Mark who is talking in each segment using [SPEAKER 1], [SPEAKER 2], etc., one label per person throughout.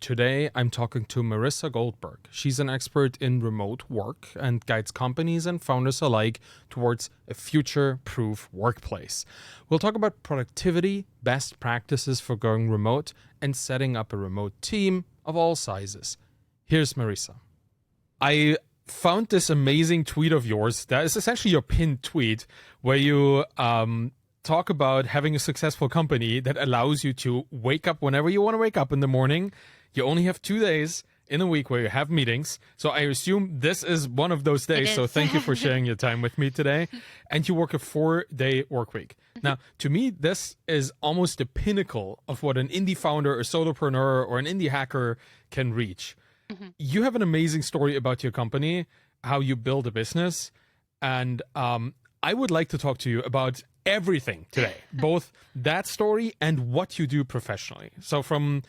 [SPEAKER 1] Today, I'm talking to Marissa Goldberg. She's an expert in remote work and guides companies and founders alike towards a future proof workplace. We'll talk about productivity, best practices for going remote, and setting up a remote team of all sizes. Here's Marissa. I found this amazing tweet of yours that is essentially your pinned tweet where you talk about having a successful company that allows you to wake up whenever you want to wake up in the morning. You only have 2 days in a week where you have meetings. So I assume this is one of those days. So thank you for sharing your time with me today. And you work a 4-day work week. Now, to me, this is almost the pinnacle of what an indie founder, a solopreneur, or an indie hacker can reach. You have an amazing story about your company, how you build a business. And I would like to talk to you about everything today, both that story and what you do professionally. So from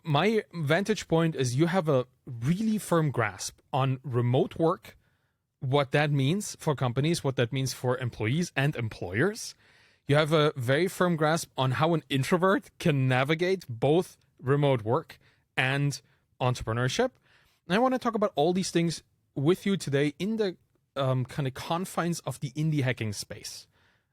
[SPEAKER 1] my vantage point is you have a really firm grasp on remote work, what that means for companies, what that means for employees and employers. You have a very firm grasp on how an introvert can navigate both remote work and entrepreneurship. And I want to talk about all these things with you today in the kind of confines of the indie hacking space.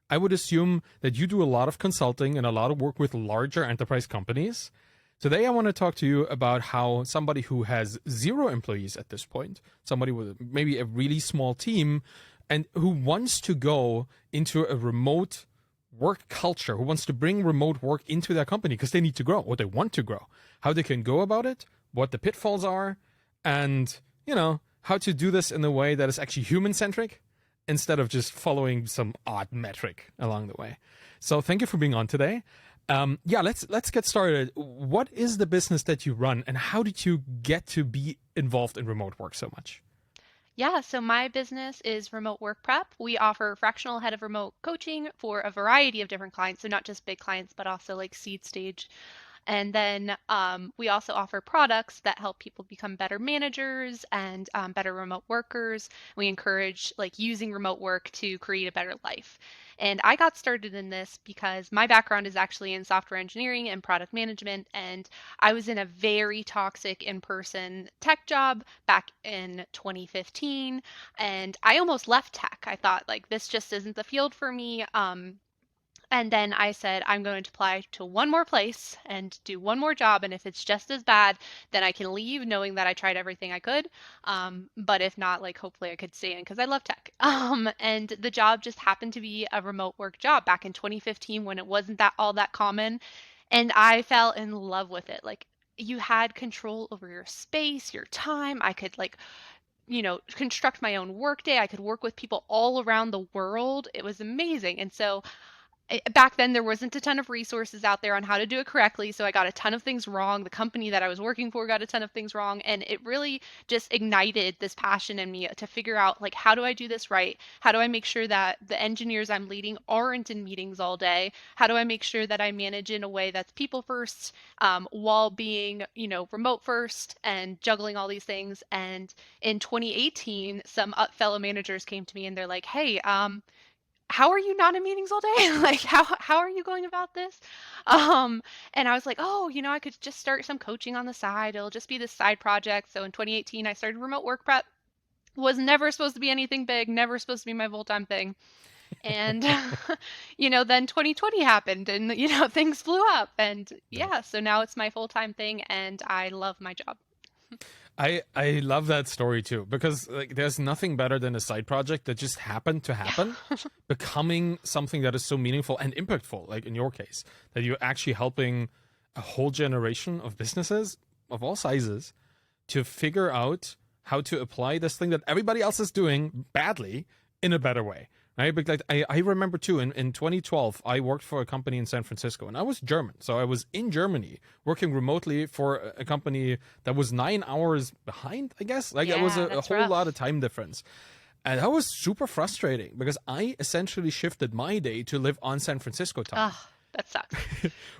[SPEAKER 1] I would assume that you do a lot of consulting and a lot of work with larger enterprise companies. Today, I want to talk to you about how somebody who has 0 employees at this point, somebody with maybe a really small team, and who wants to go into a remote work culture, who wants to bring remote work into their company because they need to grow or they want to grow, how they can go about it, what the pitfalls are, and, how to do this in a way that is actually human-centric instead of just following some odd metric along the way. So thank you for being on today. Let's get started. What is the business that you run, and how did you get to be involved in remote work so much?
[SPEAKER 2] Yeah, so my business is Remote Work Prep. We offer fractional head of remote coaching for a variety of different clients. So not just big clients, but also like seed stage. And then we also offer products that help people become better managers and better remote workers. We encourage like using remote work to create a better life. And I got started in this because my background is actually in software engineering and product management. And I was in a very toxic in-person tech job back in 2015. And I almost left tech. I thought like this just isn't the field for me. And then I said, I'm going to apply to one more place and do one more job. And if it's just as bad, then I can leave knowing that I tried everything I could. But if not, like hopefully I could stay in because I love tech. And the job just happened to be a remote work job back in 2015 when it wasn't that all that common. And I fell in love with it. Like you had control over your space, your time. I could like construct my own workday. I could work with people all around the world. It was amazing. And so back then there wasn't a ton of resources out there on how to do it correctly, so I got a ton of things wrong. The company that I was working for got a ton of things wrong, and it really just ignited this passion in me to figure out like how do I do this right? How do I make sure that the engineers I'm leading aren't in meetings all day? How do I make sure that I manage in a way that's people first, while being remote first and juggling all these things? And in 2018 some fellow managers came to me and they're like, hey, how are you not in meetings all day? Like, how are you going about this? And I was like, oh, I could just start some coaching on the side. It'll just be this side project. So in 2018, I started Remote Work Prep. Was never supposed to be anything big, never supposed to be my full-time thing. And, then 2020 happened and, things blew up. And yeah, so now it's my full-time thing and I love my job.
[SPEAKER 1] I love that story too, because like there's nothing better than a side project that just happened to happen,
[SPEAKER 2] Yeah.
[SPEAKER 1] becoming something that is so meaningful and impactful, like in your case, that you're actually helping a whole generation of businesses of all sizes to figure out how to apply this thing that everybody else is doing badly in a better way. Right? But like I remember too, in 2012, I worked for a company in San Francisco and I was German. So I was in Germany working remotely for a company that was 9 hours behind, I guess. Like it was
[SPEAKER 2] Yeah,
[SPEAKER 1] a
[SPEAKER 2] that's
[SPEAKER 1] whole lot of
[SPEAKER 2] rough.
[SPEAKER 1] time difference. And that was super frustrating because I essentially shifted my day to live on San Francisco time.
[SPEAKER 2] Oh, That sucks.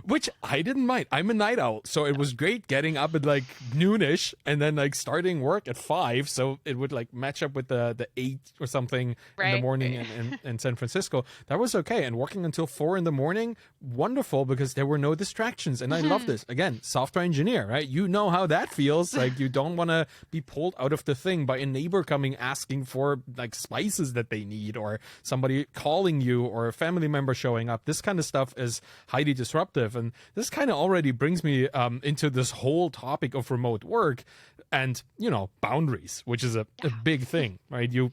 [SPEAKER 1] Which I didn't mind. I'm a night owl, so it was great getting up at like noonish and then like starting work at 5, so it would like match up with the 8 or something in the
[SPEAKER 2] Right.
[SPEAKER 1] morning in San Francisco. That was okay. And working until 4 in the morning, wonderful, because there were no distractions. And I love this. Again, software engineer, right? You know how that feels. Like you don't want to be pulled out of the thing by a neighbor coming asking for like spices that they need, or somebody calling you, or a family member showing up. This kind of stuff is highly disruptive. And this kind of already brings me into this whole topic of remote work and, you know, boundaries, which is a big thing, right? You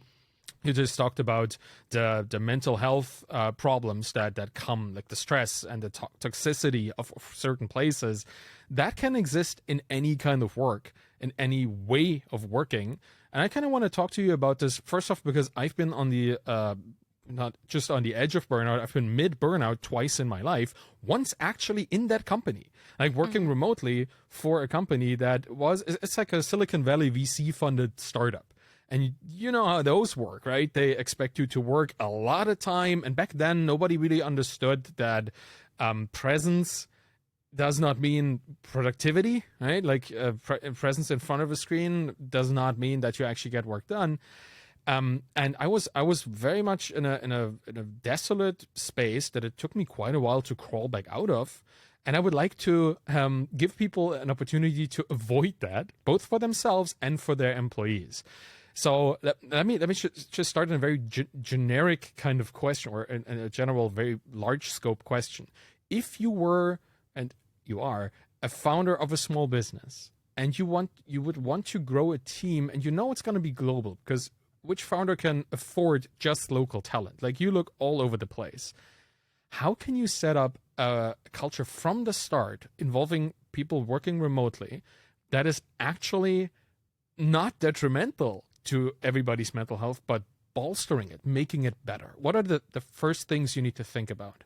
[SPEAKER 1] just talked about the mental health problems that come, like the stress and the toxicity of certain places. That can exist in any kind of work, in any way of working. And I kind of want to talk to you about this, first off, because I've been on the not just on the edge of burnout, I've been mid burnout twice in my life, once actually in that company, like working remotely for a company that it's like a Silicon Valley VC funded startup. And you know how those work, right? They expect you to work a lot of time. And back then, nobody really understood that presence does not mean productivity, right? Like presence in front of a screen does not mean that you actually get work done. And I was very much in a desolate space that it took me quite a while to crawl back out of. And I would like to give people an opportunity to avoid that, both for themselves and for their employees. So let me just start in a very generic kind of question, or in a general, very large scope question. If you were, and you are, a founder of a small business, and you would want to grow a team, and you know it's going to be global, because which founder can afford just local talent? Like, you look all over the place. How can you set up a culture from the start involving people working remotely that is actually not detrimental to everybody's mental health, but bolstering it, making it better? What are the first things you need to think about?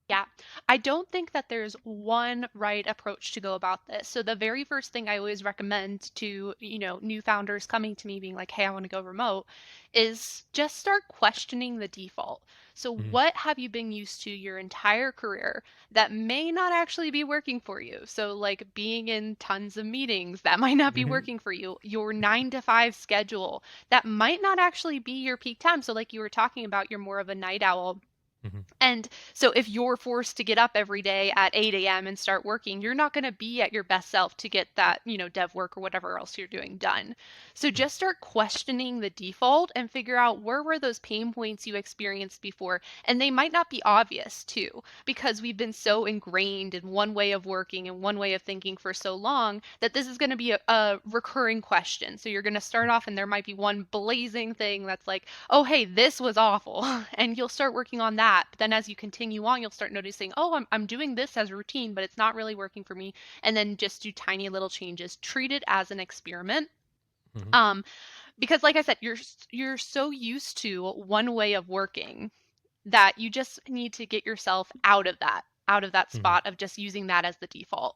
[SPEAKER 2] Yeah, I don't think that there's one right approach to go about this. So the very first thing I always recommend to, new founders coming to me being like, "Hey, I want to go remote," is just start questioning the default. So
[SPEAKER 1] Mhm.
[SPEAKER 2] what have you been used to your entire career that may not actually be working for you? So like being in tons of meetings, that might not be
[SPEAKER 1] Mhm.
[SPEAKER 2] working for you. Your 9 to 5 schedule, that might not actually be your peak time. So like you were talking about, you're more of a night owl.
[SPEAKER 1] Mhm.
[SPEAKER 2] And so if you're forced to get up every day at 8 a.m. and start working, you're not going to be at your best self to get that, dev work or whatever else you're doing done. So
[SPEAKER 1] Mhm.
[SPEAKER 2] just start questioning the default and figure out where were those pain points you experienced before. And they might not be obvious too, because we've been so ingrained in one way of working and one way of thinking for so long that this is going to be a recurring question. So you're going to start off and there might be one blazing thing that's like, "Oh, hey, this was awful." And you'll start working on that. But then as you continue on, you'll start noticing, "Oh, I'm doing this as routine, but it's not really working for me." And then just do tiny little changes. Treat it as an experiment.
[SPEAKER 1] Mhm.
[SPEAKER 2] Um, because like I said, you're so used to one way of working that you just need to get yourself out of that
[SPEAKER 1] Mhm.
[SPEAKER 2] spot of just using that as the default.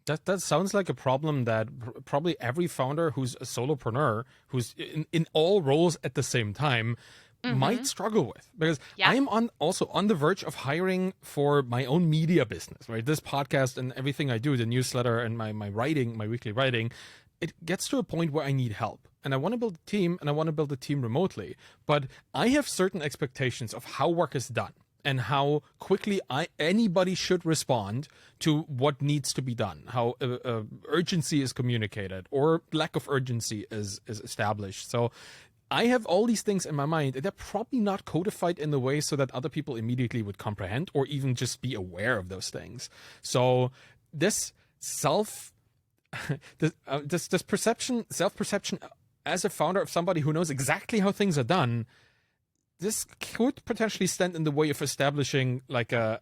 [SPEAKER 1] That sounds like a problem that probably every founder who's a solopreneur, who's in all roles at the same time, might
[SPEAKER 2] Mhm.
[SPEAKER 1] struggle with, because
[SPEAKER 2] Yeah.
[SPEAKER 1] I'm also on the verge of hiring for my own media business, right? This podcast and everything I do, the newsletter and my writing, my weekly writing, it gets to a point where I need help. And I want to build a team, and I want to build a team remotely. But I have certain expectations of how work is done and how quickly anybody should respond to what needs to be done, how urgency is communicated or lack of urgency is established. So I have all these things in my mind. They're probably not codified in the way so that other people immediately would comprehend or even just be aware of those things. So this self, this perception, self perception, as a founder of somebody who knows exactly how things are done, this could potentially stand in the way of establishing like an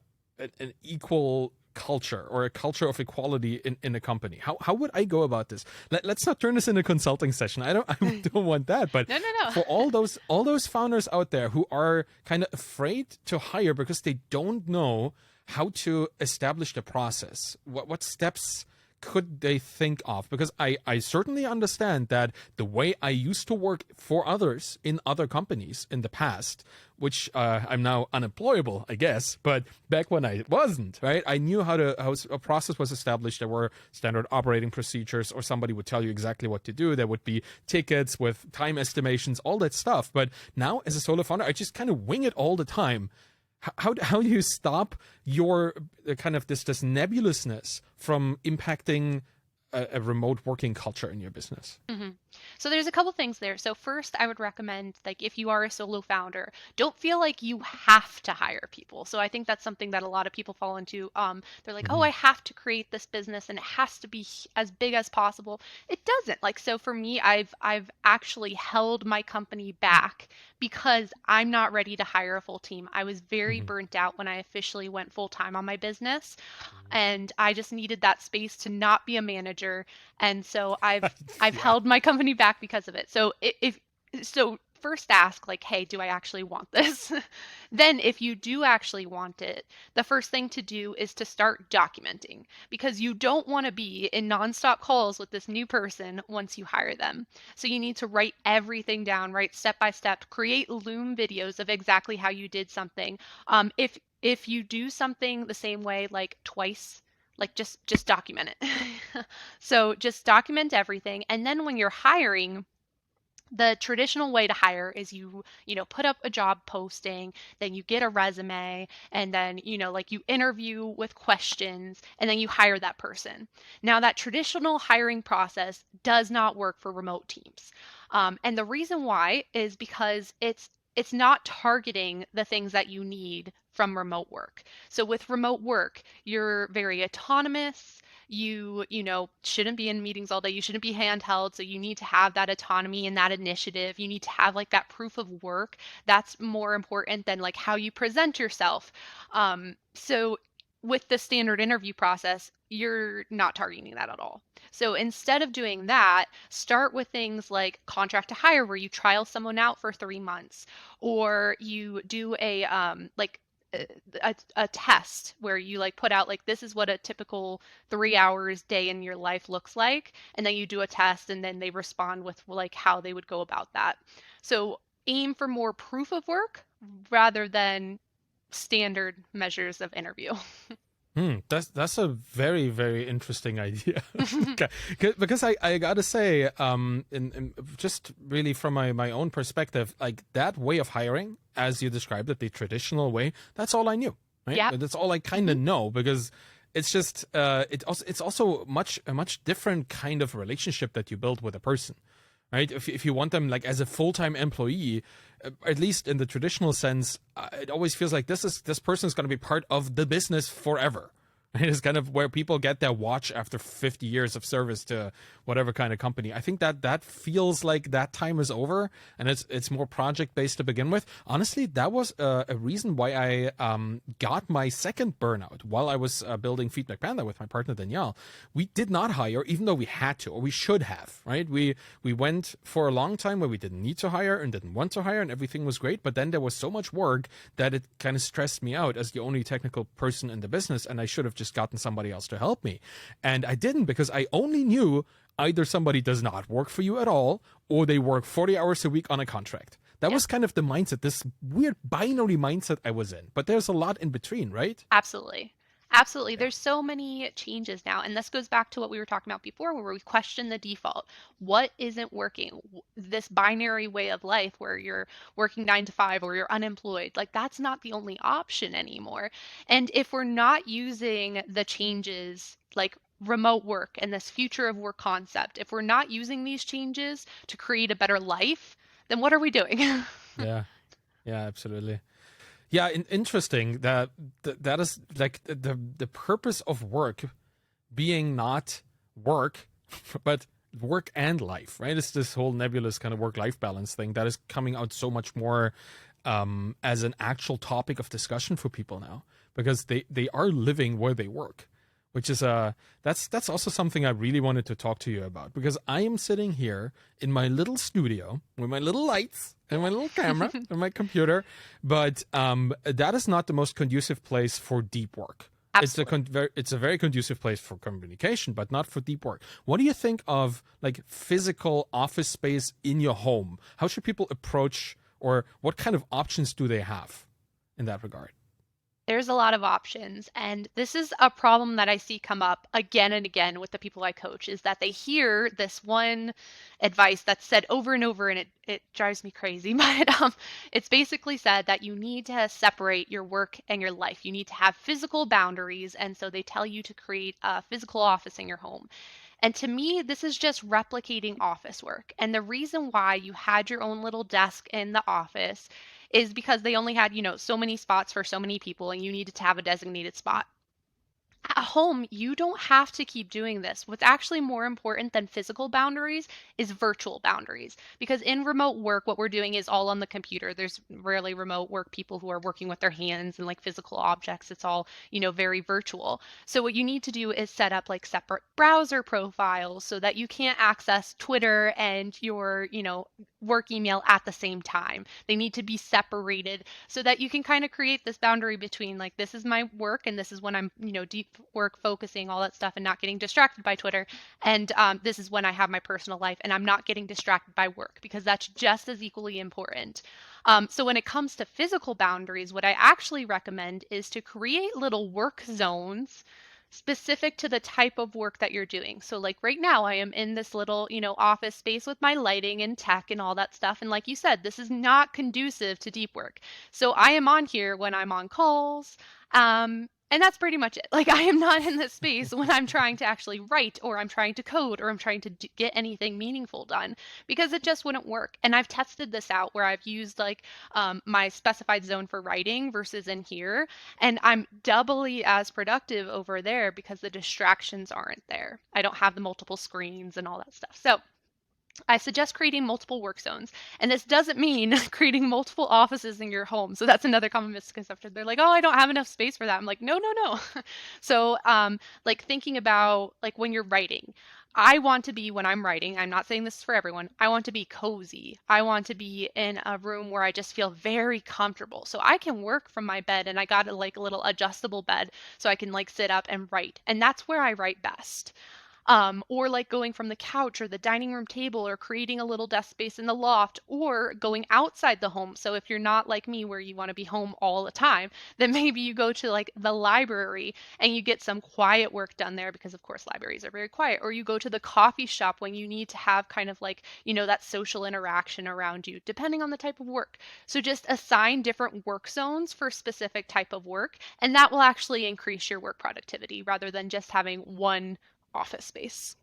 [SPEAKER 1] equal culture, or a culture of equality in a company. How would I go about this? Let's not turn this into a consulting session. I don't want that. But
[SPEAKER 2] No, no,
[SPEAKER 1] for
[SPEAKER 2] no.
[SPEAKER 1] all those founders out there who are kind of afraid to hire because they don't know how to establish the process, what steps could they think of? Because I certainly understand that the way I used to work for others in other companies in the past, which I'm now unemployable, I guess, but back when I wasn't, right? I knew how a process was established. There were standard operating procedures, or somebody would tell you exactly what to do. There would be tickets with time estimations, all that stuff. But now as a solo founder, I just kind of wing it all the time. How do you stop your kind of this nebulousness from impacting a remote working culture in your business?
[SPEAKER 2] Mm-hmm. So there's a couple things there. So first, I would recommend, like, if you are a solo founder, don't feel like you have to hire people. So I think that's something that a lot of people fall into. They're like, oh,
[SPEAKER 1] Mm-hmm.
[SPEAKER 2] I have to create this business and it has to be as big as possible. It doesn't. Like, so for me, I've actually held my company back because I'm not ready to hire a full team. I was very
[SPEAKER 1] Mm-hmm.
[SPEAKER 2] burnt out when I officially went full time on my business, and I just needed that space to not be a manager. And so I've
[SPEAKER 1] Yeah.
[SPEAKER 2] held my company back because of it. So if so first ask, like, hey, do I actually want this? Then if you do actually want it, the first thing to do is to start documenting, because you don't want to be in nonstop calls with this new person once you hire them. So you need to write everything down, write step by step, create Loom videos of exactly how you did something. If you do something the same way like twice, like just document it. So just document everything, and then when you're hiring, the traditional way to hire is you put up a job posting, then you get a resume, and then like you interview with questions, and then you hire that person. Now that traditional hiring process does not work for remote teams, and the reason why is because it's not targeting the things that you need from remote work. So with remote work, you're very autonomous. You shouldn't be in meetings all day. You shouldn't be handheld. So you need to have that autonomy and that initiative. You need to have like that proof of work. That's more important than like how you present yourself. So with the standard interview process, you're not targeting that at all. So instead of doing that, start with things like contract to hire, where you trial someone out for 3 months, or you do a test where you like put out like, this is what a typical 3 hours day in your life looks like, and then you do a test, and then they respond with like how they would go about that. So aim for more proof of work rather than standard measures of interview.
[SPEAKER 1] That's a very, very interesting idea. Okay. Because I gotta say, in just really from my own perspective, like that way of hiring, as you described it, the traditional way, that's all I knew, right?
[SPEAKER 2] Yep.
[SPEAKER 1] That's all I kind of know, because it's just it's also a much different kind of relationship that you build with a person, right? If you want them like as a full-time employee, at least in the traditional sense, it always feels like this person is going to be part of the business forever. Right? It's kind of where people get their watch after 50 years of service to whatever kind of company. I think that feels like that time is over, and it's more project based to begin with. Honestly, that was a reason why I got my second burnout while I was building Feedback Panda with my partner Danielle. We did not hire, even though we had to, or we should have. Right? We went for a long time where we didn't need to hire and didn't want to hire, and everything was great. But then there was so much work that it kind of stressed me out as the only technical person in the business, and I should have just gotten somebody else to help me. And I didn't, because I only knew either somebody does not work for you at all, or they work 40 hours a week on a contract. That was kind of the mindset, this weird binary mindset I was in. But there's a lot in between, right?
[SPEAKER 2] Absolutely. Absolutely.
[SPEAKER 1] Yeah.
[SPEAKER 2] There's so many changes now. And this goes back to what we were talking about before, where we question the default. What isn't working? This binary way of life where you're working 9 to 5 or you're unemployed, like that's not the only option anymore. And if we're not using the changes like remote work and this future of work concept, if we're not using these changes to create a better life, then what are we doing?
[SPEAKER 1] Yeah. Yeah, absolutely. Yeah, interesting that is like the purpose of work being not work, but work and life, right? It's this whole nebulous kind of work-life balance thing that is coming out so much more as an actual topic of discussion for people now, because they are living where they work, which is that's also something I really wanted to talk to you about, because I am sitting here in my little studio with my little lights and my little camera and my computer, but that is not the most conducive place for deep work.
[SPEAKER 2] Absolutely.
[SPEAKER 1] It's a very conducive place for communication, but not for deep work. What do you think of like physical office space in your home? How should people approach, or what kind of options do they have in that regard?
[SPEAKER 2] There's a lot of options, and this is a problem that I see come up again and again with the people I coach, is that they hear this one advice that's said over and over, and it drives me crazy. But it's basically said that you need to separate your work and your life. You need to have physical boundaries, and so they tell you to create a physical office in your home. And to me, this is just replicating office work. And the reason why you had your own little desk in the office is because they only had, so many spots for so many people, and you needed to have a designated spot. At home, you don't have to keep doing this. What's actually more important than physical boundaries is virtual boundaries. Because in remote work, what we're doing is all on the computer. There's rarely remote work people who are working with their hands and like physical objects. It's all, very virtual. So what you need to do is set up like separate browser profiles so that you can't access Twitter and your, work email at the same time. They need to be separated so that you can kind of create this boundary between like, this is my work and this is when I'm, deep work focusing, all that stuff, and not getting distracted by Twitter. And this is when I have my personal life and I'm not getting distracted by work, because that's just as equally important. So when it comes to physical boundaries, what I actually recommend is to create little work zones specific to the type of work that you're doing. So like right now I am in this little, office space with my lighting and tech and all that stuff. And like you said, this is not conducive to deep work. So I am on here when I'm on calls. And that's pretty much it. Like I am not in this space when I'm trying to actually write, or I'm trying to code, or I'm trying to get anything meaningful done, because it just wouldn't work. And I've tested this out where I've used like my specified zone for writing versus in here. And I'm doubly as productive over there because the distractions aren't there. I don't have the multiple screens and all that stuff. So I suggest creating multiple work zones. And this doesn't mean creating multiple offices in your home. So that's another common misconception. They're like, oh, I don't have enough space for that. I'm like, no, no, no. So like thinking about like when you're writing, I want to be, when I'm writing, I'm not saying this is for everyone, I want to be cozy. I want to be in a room where I just feel very comfortable. So I can work from my bed, and I got a little adjustable bed so I can like sit up and write. And that's where I write best. Or like going from the couch or the dining room table, or creating a little desk space in the loft, or going outside the home. So if you're not like me where you want to be home all the time, then maybe you go to like the library and you get some quiet work done there, because of course libraries are very quiet. Or you go to the coffee shop when you need to have kind of like, that social interaction around you, depending on the type of work. So just assign different work zones for specific type of work, and that will actually increase your work productivity rather than just having one office space.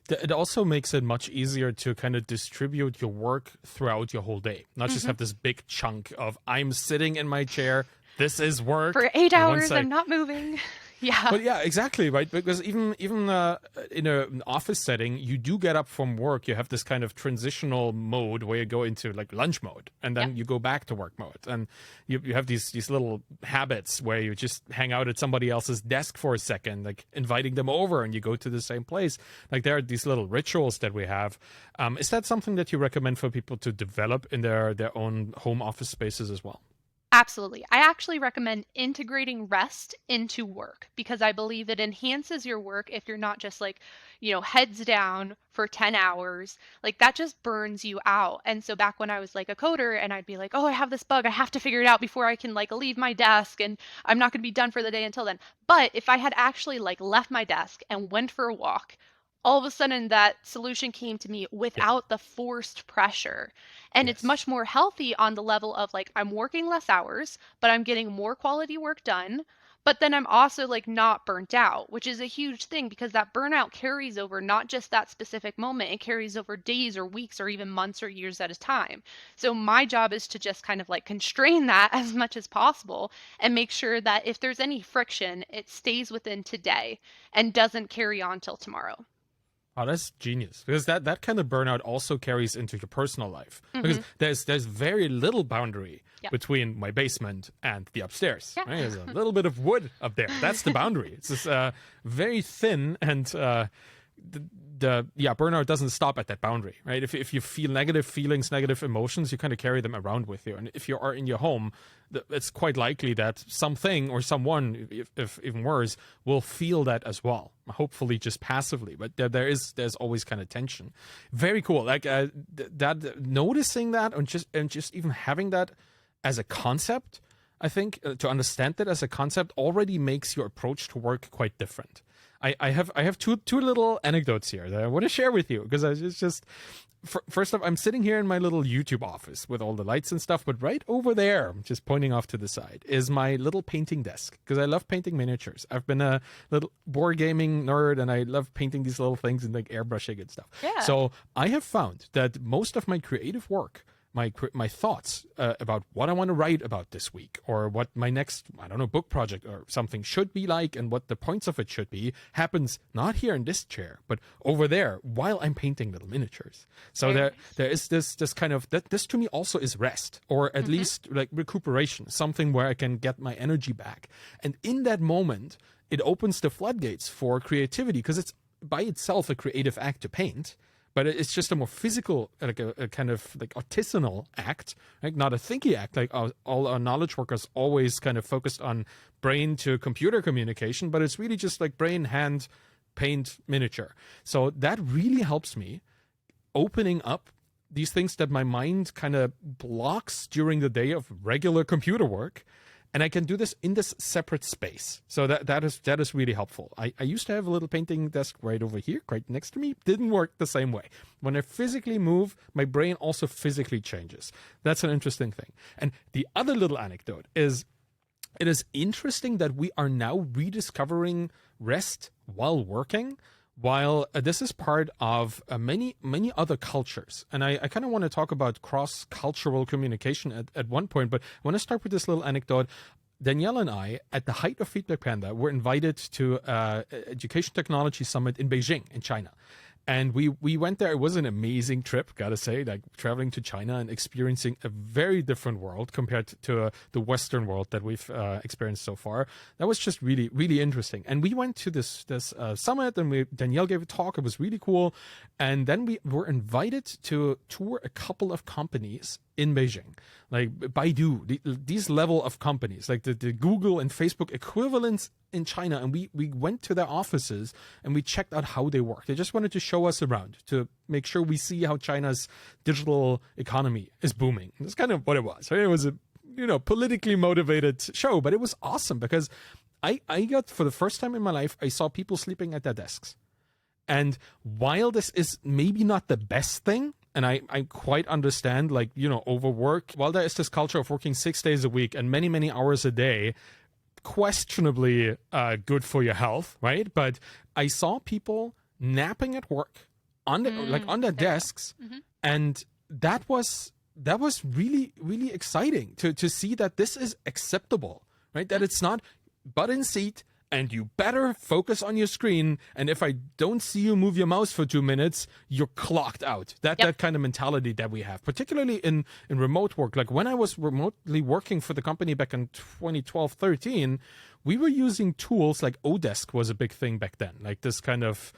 [SPEAKER 1] It also makes it much easier to kind of distribute your work throughout your whole day, not just have this big chunk of I'm sitting in my chair, this is work
[SPEAKER 2] for 8 hours, I'm not moving. Yeah.
[SPEAKER 1] But yeah, exactly, right? Because even in an office setting, you do get up from work. You have this kind of transitional mode where you go into like lunch mode, and then you go back to work mode. And you have these little habits where you just hang out at somebody else's desk for a second, like inviting them over, and you go to the same place. Like there are these little rituals that we have. Is that something that you recommend for people to develop in their own home office spaces as well?
[SPEAKER 2] Absolutely. I actually recommend integrating rest into work, because I believe it enhances your work if you're not just like, heads down for 10 hours. Like that just burns you out. And so back when I was like a coder and I'd be like, oh, I have this bug, I have to figure it out before I can like leave my desk, and I'm not going to be done for the day until then. But if I had actually like left my desk and went for a walk, all of a sudden that solution came to me without the forced pressure. And it's much more healthy on the level of like, I'm working less hours, but I'm getting more quality work done. But then I'm also like not burnt out, which is a huge thing, because that burnout carries over not just that specific moment, it carries over days or weeks or even months or years at a time. So my job is to just kind of like constrain that as much as possible and make sure that if there's any friction, it stays within today and doesn't carry on till tomorrow.
[SPEAKER 1] Oh, that's genius, because that kind of burnout also carries into your personal life, because there's very little boundary between my basement and the upstairs. Right? There's a little bit of wood up there. That's the boundary. It's just very thin, and the burnout doesn't stop at that boundary, right? If you feel negative feelings, negative emotions, you kind of carry them around with you. And if you are in your home, it's quite likely that something or someone, if even worse, will feel that as well. Hopefully, just passively, but there's always kind of tension. Very cool. Like that, noticing that, and just even having that as a concept. I think to understand that as a concept already makes your approach to work quite different. I have two little anecdotes here that I want to share with you, because it's just first off, I'm sitting here in my little YouTube office with all the lights and stuff, but right over there, just pointing off to the side, is my little painting desk, because I love painting miniatures. I've been a little board gaming nerd, and I love painting these little things and like airbrushing and stuff.
[SPEAKER 2] Yeah.
[SPEAKER 1] So I have found that most of my creative work, my thoughts about what I want to write about this week, or what my next, I don't know, book project or something should be like, and what the points of it should be, happens not here in this chair, but over there while I'm painting little miniatures. So there is this kind of, that this to me also is rest, or at least like recuperation, something where I can get my energy back. And in that moment, it opens the floodgates for creativity, because it's by itself a creative act to paint. But it's just a more physical, like a kind of like artisanal act, right? Not a thinky act. Like all our knowledge workers always kind of focused on brain to computer communication, but it's really just like brain, hand, paint, miniature. So that really helps me opening up these things that my mind kind of blocks during the day of regular computer work. And I can do this in this separate space. So that is really helpful. I used to have a little painting desk right over here, right next to me. Didn't work the same way. When I physically move, my brain also physically changes. That's an interesting thing. And the other little anecdote is, it is interesting that we are now rediscovering rest while working, while this is part of many other cultures. And I kind of want to talk about cross-cultural communication at one point, but I want to start with this little anecdote. Danielle and I, at the height of Feedback Panda, were invited to Education Technology Summit in Beijing, in China. And we went there. It was an amazing trip, gotta say, like traveling to China and experiencing a very different world compared to the Western world that we've experienced so far. That was just really, really interesting. And we went to this summit, and Danielle gave a talk. It was really cool. And then we were invited to tour a couple of companies in Beijing, like Baidu, these level of companies, like the Google and Facebook equivalents in China. And we went to their offices and we checked out how they work. They just wanted to show us around to make sure we see how China's digital economy is booming. That's kind of what it was. Right? It was a politically motivated show, but it was awesome, because I got, for the first time in my life, I saw people sleeping at their desks. And while this is maybe not the best thing, and I quite understand, like, overwork, while there is this culture of working 6 days a week and many hours a day, questionably good for your health, right? But I saw people napping at work on their desks, and that was really, really exciting to see that this is acceptable, right? That it's not butt in seat, and you better focus on your screen, and if I don't see you move your mouse for 2 minutes, you're clocked out. That kind of mentality that we have, particularly in remote work. Like when I was remotely working for the company back in 2012, 13, we were using tools like Odesk was a big thing back then, like this kind of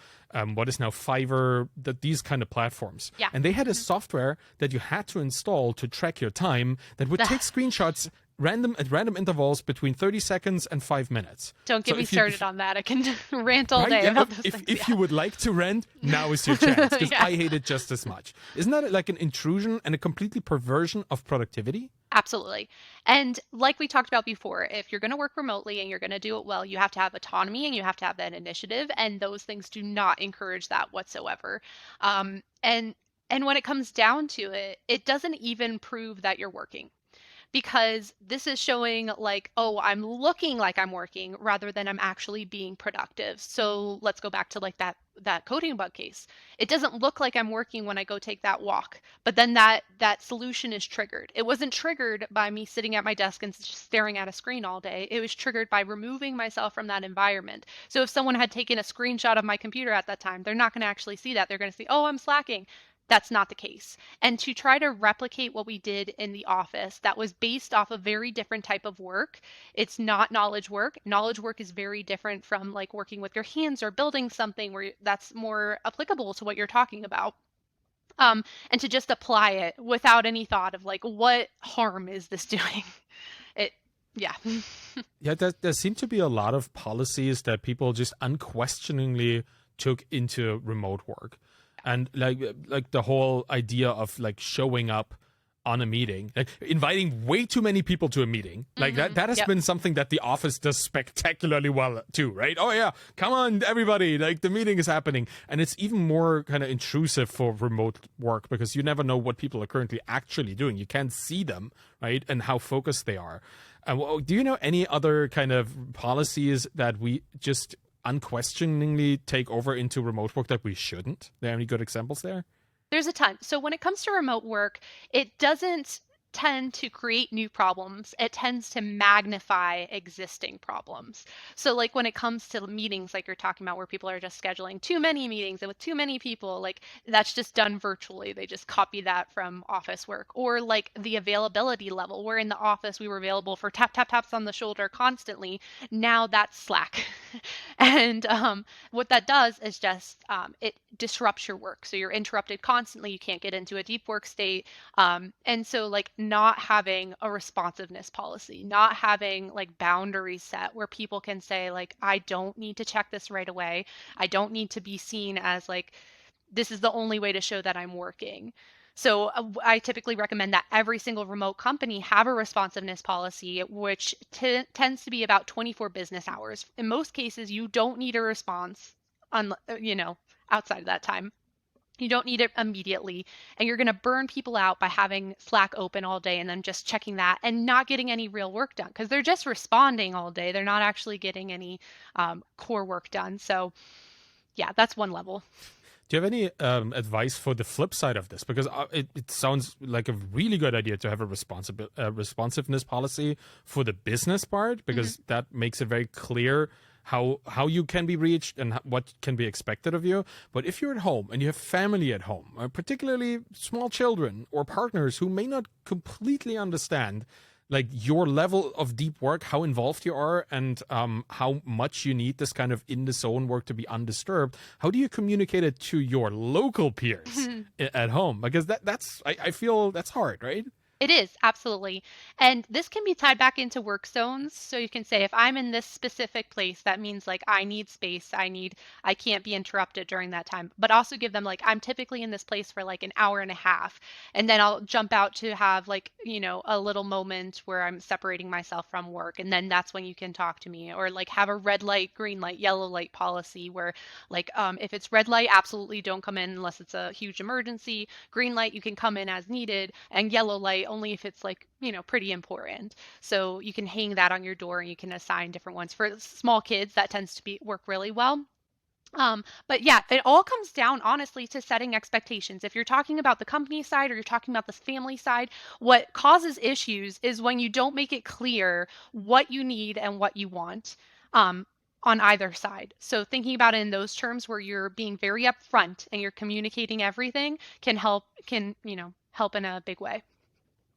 [SPEAKER 1] what is now Fiverr, these kind of platforms.
[SPEAKER 2] Yeah.
[SPEAKER 1] And they had a software that you had to install to track your time that would take screenshots at random intervals between 30 seconds and 5 minutes.
[SPEAKER 2] Don't get me started on that. I can rant all day about those things.
[SPEAKER 1] If you would like to rant, now is your chance, because I hate it just as much. Isn't that like an intrusion and a completely perversion of productivity?
[SPEAKER 2] Absolutely. And like we talked about before, if you're going to work remotely and you're going to do it well, you have to have autonomy and you have to have that initiative. And those things do not encourage that whatsoever. And when it comes down to it, it doesn't even prove that you're working. Because this is showing like, oh, I'm looking like I'm working rather than I'm actually being productive. So let's go back to like that coding bug case. It doesn't look like I'm working when I go take that walk, but then that solution is triggered. It wasn't triggered by me sitting at my desk and just staring at a screen all day. It was triggered by removing myself from that environment. So if someone had taken a screenshot of my computer at that time, they're not going to actually see that. They're going to see, oh, I'm slacking. That's not the case. And to try to replicate what we did in the office that was based off a very different type of work, it's not knowledge work. Knowledge work is very different from like working with your hands or building something where that's more applicable to what you're talking about. And to just apply it without any thought of like, what harm is this doing? It, yeah.
[SPEAKER 1] Yeah, there seem to be a lot of policies that people just unquestioningly took into remote work. And like the whole idea of like showing up on a meeting, like inviting way too many people to a meeting. Like that has
[SPEAKER 2] Yep.
[SPEAKER 1] been something that the office does spectacularly well too, right? Oh yeah, come on everybody, like the meeting is happening. And it's even more kind of intrusive for remote work because you never know what people are currently actually doing. You can't see them, right? And how focused they are. Do you know any other kind of policies that we just unquestioningly take over into remote work that we shouldn't? Are there any good examples there?
[SPEAKER 2] There's a ton. So when it comes to remote work, it doesn't tend to create new problems. It tends to magnify existing problems. So like when it comes to meetings like you're talking about where people are just scheduling too many meetings and with too many people, like that's just done virtually. They just copy that from office work. Or like the availability level, where in the office we were available for taps on the shoulder constantly. Now that's Slack. And what that does is just it disrupts your work. So you're interrupted constantly. You can't get into a deep work state. And so like not having a responsiveness policy, not having like boundaries set where people can say like, I don't need to check this right away. I don't need to be seen as like, this is the only way to show that I'm working. So I typically recommend that every single remote company have a responsiveness policy, which tends to be about 24 business hours. In most cases, you don't need a response on, outside of that time. You don't need it immediately. And you're going to burn people out by having Slack open all day and then just checking that and not getting any real work done because they're just responding all day. They're not actually getting any core work done. So, yeah, that's one level.
[SPEAKER 1] Do you have any advice for the flip side of this? Because it sounds like a really good idea to have a responsiveness policy for the business part, because that makes it very clear how you can be reached and what can be expected of you. But if you're at home and you have family at home, particularly small children or partners who may not completely understand like your level of deep work, how involved you are, and how much you need this kind of in the zone work to be undisturbed. How do you communicate it to your local peers at home? Because I feel that's hard, right?
[SPEAKER 2] It is, absolutely. And this can be tied back into work zones. So you can say, if I'm in this specific place, that means like I need space. I can't be interrupted during that time. But also give them like, I'm typically in this place for like an hour and a half. And then I'll jump out to have like, a little moment where I'm separating myself from work. And then that's when you can talk to me. Or like have a red light, green light, yellow light policy where like if it's red light, absolutely don't come in unless it's a huge emergency. Green light, you can come in as needed. And yellow light, only if it's like, pretty important. So you can hang that on your door and you can assign different ones. For small kids, that tends to work really well. But yeah, it all comes down honestly to setting expectations. If you're talking about the company side or you're talking about the family side, what causes issues is when you don't make it clear what you need and what you want. On either side. So thinking about it in those terms where you're being very upfront and you're communicating everything can help in a big way.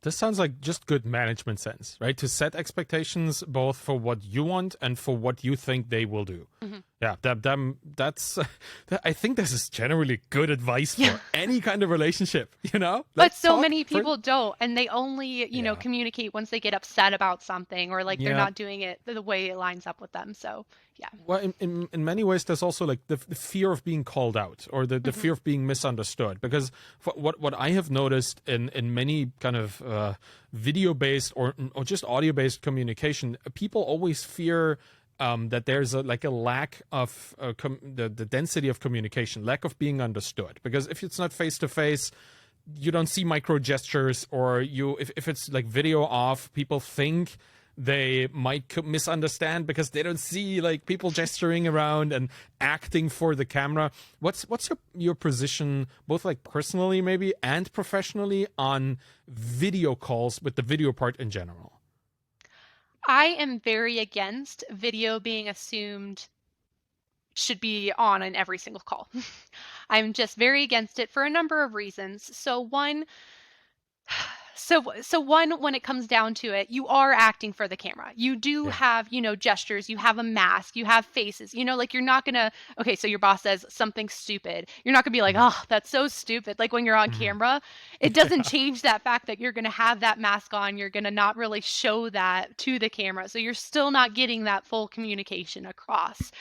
[SPEAKER 1] This sounds like just good management sense, right? To set expectations both for what you want and for what you think they will do. Yeah, that's. I think this is generally good advice for any kind of relationship.
[SPEAKER 2] But
[SPEAKER 1] Let's
[SPEAKER 2] so
[SPEAKER 1] talk
[SPEAKER 2] many people don't, and they only communicate once they get upset about something or like they're not doing it the way it lines up with them. So yeah.
[SPEAKER 1] Well, in many ways, there's also like the fear of being called out or the fear of being misunderstood. Because what I have noticed in many kind of video based or just audio based communication, people always fear that there's a lack of the density of communication, lack of being understood. Because if it's not face to face, you don't see micro gestures, or if it's like video off, people think they might misunderstand because they don't see like people gesturing around and acting for the camera. What's your position, both like personally maybe and professionally, on video calls with the video part in general?
[SPEAKER 2] I am very against video being assumed should be on in every single call. I'm just very against it for a number of reasons. So one, when it comes down to it, you are acting for the camera. You do
[SPEAKER 1] Yeah.
[SPEAKER 2] have, gestures, you have a mask, you have faces, like you're not gonna, okay, so your boss says something stupid. You're not gonna be like,
[SPEAKER 1] Mm.
[SPEAKER 2] oh, that's so stupid. Like when you're on
[SPEAKER 1] Mhm.
[SPEAKER 2] camera, it doesn't change that fact that you're gonna have that mask on. You're gonna not really show that to the camera. So you're still not getting that full communication across.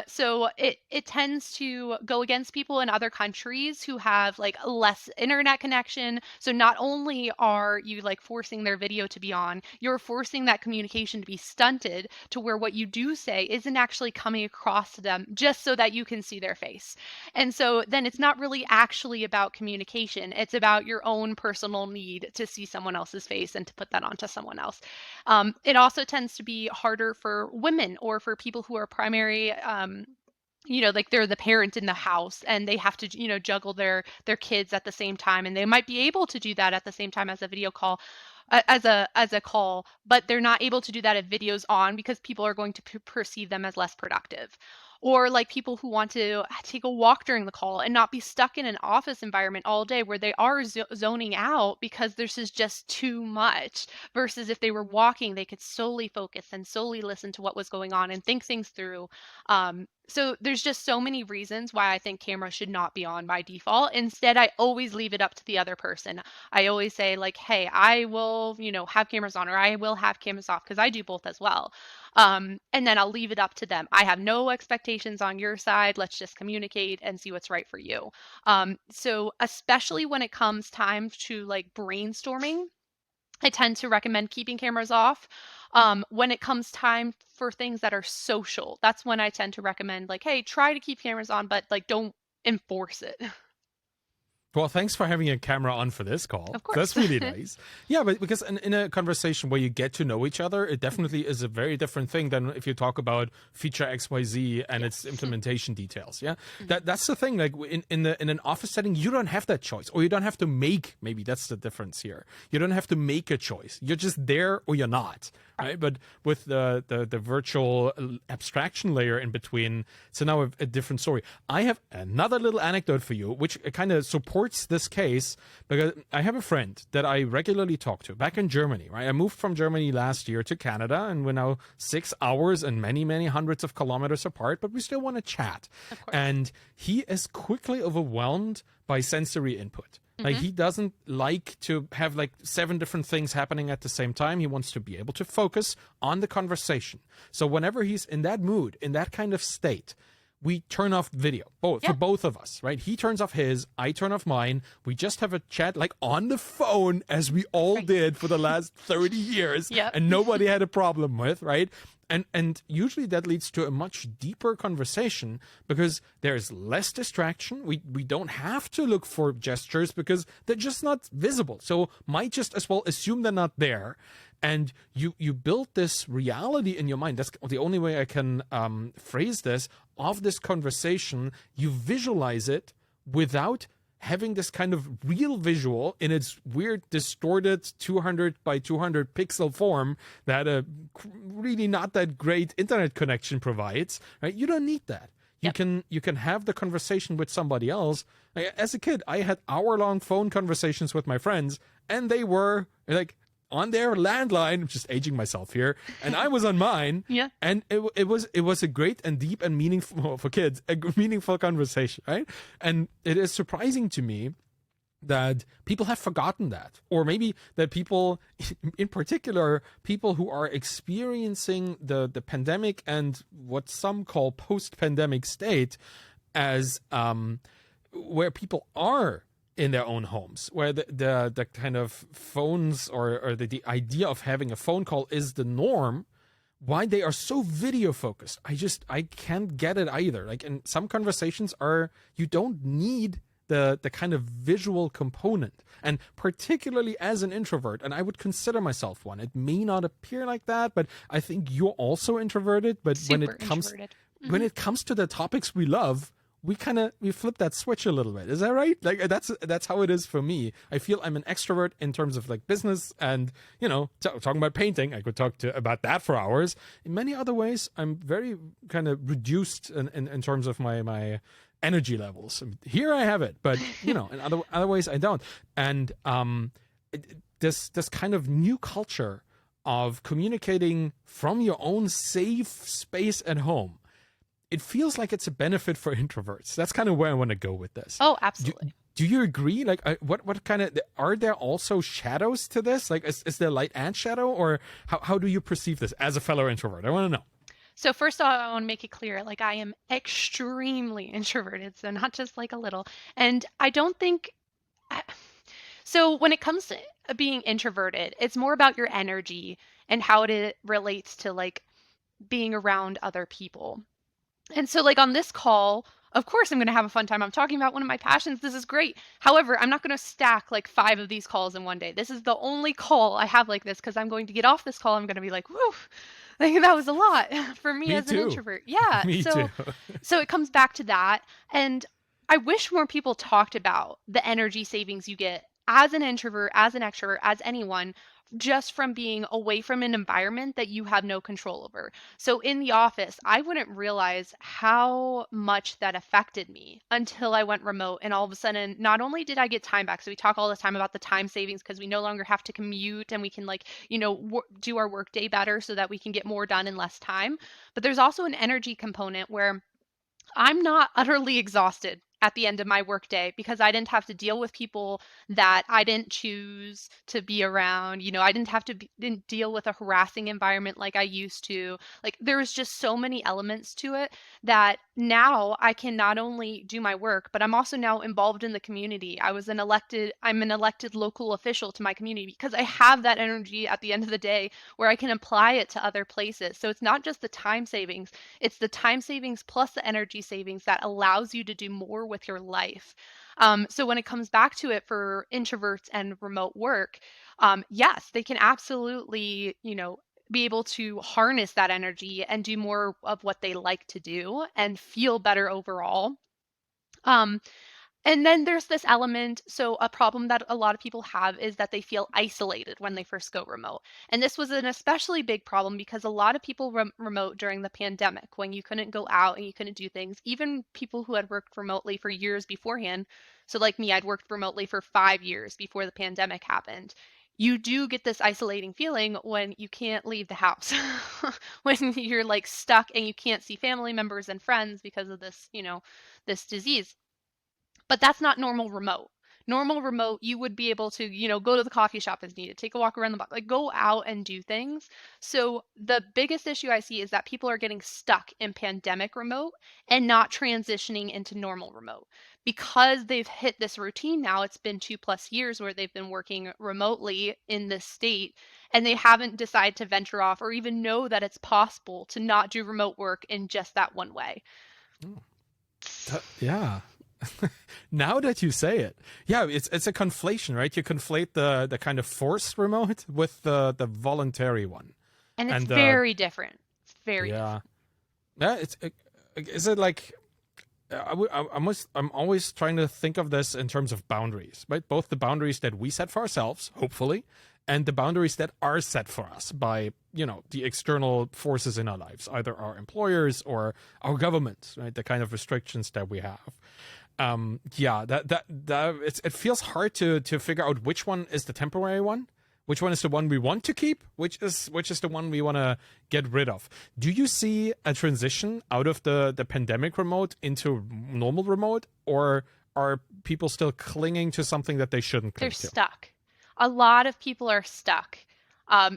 [SPEAKER 2] So it tends to go against people in other countries who have like less internet connection. So not only are you like forcing their video to be on, you're forcing that communication to be stunted to where what you do say isn't actually coming across to them just so that you can see their face. And so then it's not really actually about communication. It's about your own personal need to see someone else's face and to put that onto someone else. It also tends to be harder for women or for people who are primary, like they're the parent in the house and they have to, juggle their kids at the same time, and they might be able to do that at the same time as a video call, as a call, but they're not able to do that if video's on because people are going to perceive them as less productive. Or like people who want to take a walk during the call and not be stuck in an office environment all day where they are zoning out because this is just too much, versus if they were walking, they could solely focus and solely listen to what was going on and think things through. So there's just so many reasons why I think cameras should not be on by default. Instead, I always leave it up to the other person. I always say like, hey, I will, have cameras on, or I will have cameras off, because I do both as well. And then I'll leave it up to them. I have no expectations on your side. Let's just communicate and see what's right for you. So especially when it comes time to like brainstorming, I tend to recommend keeping cameras off. When it comes time for things that are social, that's when I tend to recommend like, hey, try to keep cameras on, but like don't enforce it.
[SPEAKER 1] Well, thanks for having a camera on for this call.
[SPEAKER 2] Of course.
[SPEAKER 1] That's really nice. Yeah, but because in a conversation where you get to know each other, it definitely is a very different thing than if you talk about feature XYZ and its implementation details. Yeah, that's the thing. Like in an office setting, you don't have that choice, or you don't have to make. Maybe that's the difference here. You don't have to make a choice. You're just there or you're not. Right, but with the virtual abstraction layer in between, so now a different story. I have another little anecdote for you, which kind of supports this case, because I have a friend that I regularly talk to back in Germany. Right, I moved from Germany last year to Canada, and we're now 6 hours and many hundreds of kilometers apart, but we still want to chat. And he is quickly overwhelmed by sensory input. Like he doesn't like to have like 7 different things happening at the same time. He wants to be able to focus on the conversation. So whenever he's in that mood, in that kind of state, we turn off video, for both of us, right? He turns off his, I turn off mine. We just have a chat like on the phone, as we all did for the last 30 years, and nobody had a problem with, right? And usually that leads to a much deeper conversation because there's less distraction. We don't have to look for gestures because they're just not visible. So might just as well assume they're not there. And you build this reality in your mind. That's the only way I can phrase this, of this conversation. You visualize it without having this kind of real visual in its weird, distorted 200 by 200 pixel form that a really not that great internet connection provides, right? You don't need that. You can have the conversation with somebody else. As a kid, I had hour-long phone conversations with my friends, and they were like on their landline. I'm just aging myself here, and I was on mine. And it was a great and deep and meaningful, for kids, a meaningful conversation, right? And it is surprising to me that people have forgotten that, or maybe that people, in particular, people who are experiencing the pandemic and what some call post-pandemic state, as where people are in their own homes, where the kind of phones or the idea of having a phone call is the norm, why they are so video focused. I can't get it either. Like in some conversations you don't need the kind of visual component. And particularly as an introvert, and I would consider myself one, it may not appear like that, but I think you're also introverted. But when it comes to the topics we love, we flip that switch a little bit. Is that right? Like that's how it is for me. I feel I'm an extrovert in terms of like business and talking about painting. I could talk about that for hours. In many other ways, I'm very kind of reduced in terms of my energy levels. Here I have it, but in other ways I don't. And this kind of new culture of communicating from your own safe space at home, it feels like it's a benefit for introverts. That's kind of where I want to go with this.
[SPEAKER 2] Oh,
[SPEAKER 1] Do,
[SPEAKER 2] absolutely.
[SPEAKER 1] do you agree? Like, what kind of are there also shadows to this? Like, is there light and shadow, or how do you perceive this as a fellow introvert? I want to know.
[SPEAKER 2] So first of all, I want to make it clear, like I am extremely introverted, so not just like a little. And I don't think so when it comes to being introverted, it's more about your energy and how it relates to like being around other people. And so, like on this call, of course, I'm going to have a fun time. I'm talking about one of my passions. This is great. However, I'm not going to stack like 5 of these calls in one day. This is the only call I have like this because I'm going to get off this call. I'm going to be like, whew, like that was a lot for me
[SPEAKER 1] Me
[SPEAKER 2] as an
[SPEAKER 1] too.
[SPEAKER 2] introvert. Yeah.
[SPEAKER 1] Me too.
[SPEAKER 2] So it comes back to that. And I wish more people talked about the energy savings you get as an introvert, as an extrovert, as anyone, just from being away from an environment that you have no control over. So in the office, I wouldn't realize how much that affected me until I went remote. And all of a sudden, not only did I get time back, so we talk all the time about the time savings because we no longer have to commute and we can, like, do our work day better so that we can get more done in less time. But there's also an energy component where I'm not utterly exhausted at the end of my workday because I didn't have to deal with people that I didn't choose to be around. I didn't have to didn't deal with a harassing environment like I used to. Like there was just so many elements to it that now I can not only do my work, but I'm also now involved in the community. I'm an elected local official to my community because I have that energy at the end of the day where I can apply it to other places. So it's not just the time savings, it's the time savings plus the energy savings that allows you to do more with your life. So when it comes back to it for introverts and remote work, yes, they can absolutely, be able to harness that energy and do more of what they like to do and feel better overall. Um, and then there's this element. So, a problem that a lot of people have is that they feel isolated when they first go remote. And this was an especially big problem because a lot of people remote during the pandemic when you couldn't go out and you couldn't do things. Even people who had worked remotely for years beforehand. So, like me, I'd worked remotely for 5 years before the pandemic happened. You do get this isolating feeling when you can't leave the house, when you're like stuck and you can't see family members and friends because of this, this disease. But that's not normal remote. Normal remote, you would be able to, go to the coffee shop as needed, take a walk around the block, like go out and do things. So the biggest issue I see is that people are getting stuck in pandemic remote and not transitioning into normal remote. Because they've hit this routine now, it's been 2+ years where they've been working remotely in this state, and they haven't decided to venture off or even know that it's possible to not do remote work in just that one way.
[SPEAKER 1] Yeah. Now that you say it, yeah, it's a conflation, right? You conflate the kind of forced remote with the voluntary one,
[SPEAKER 2] And it's
[SPEAKER 1] and
[SPEAKER 2] very different. It's very
[SPEAKER 1] yeah,
[SPEAKER 2] different.
[SPEAKER 1] yeah. Is it like I'm always trying to think of this in terms of boundaries, right? Both the boundaries that we set for ourselves, hopefully, and the boundaries that are set for us by the external forces in our lives, either our employers or our government, right? The kind of restrictions that we have. Yeah, that it feels hard to figure out which one is the temporary one, which one is the one we want to keep, which is the one we want to get rid of. Do you see a transition out of the pandemic remote into normal remote, or are people still clinging to something that they shouldn't cling
[SPEAKER 2] They're
[SPEAKER 1] to?
[SPEAKER 2] stuck. A lot of people are stuck.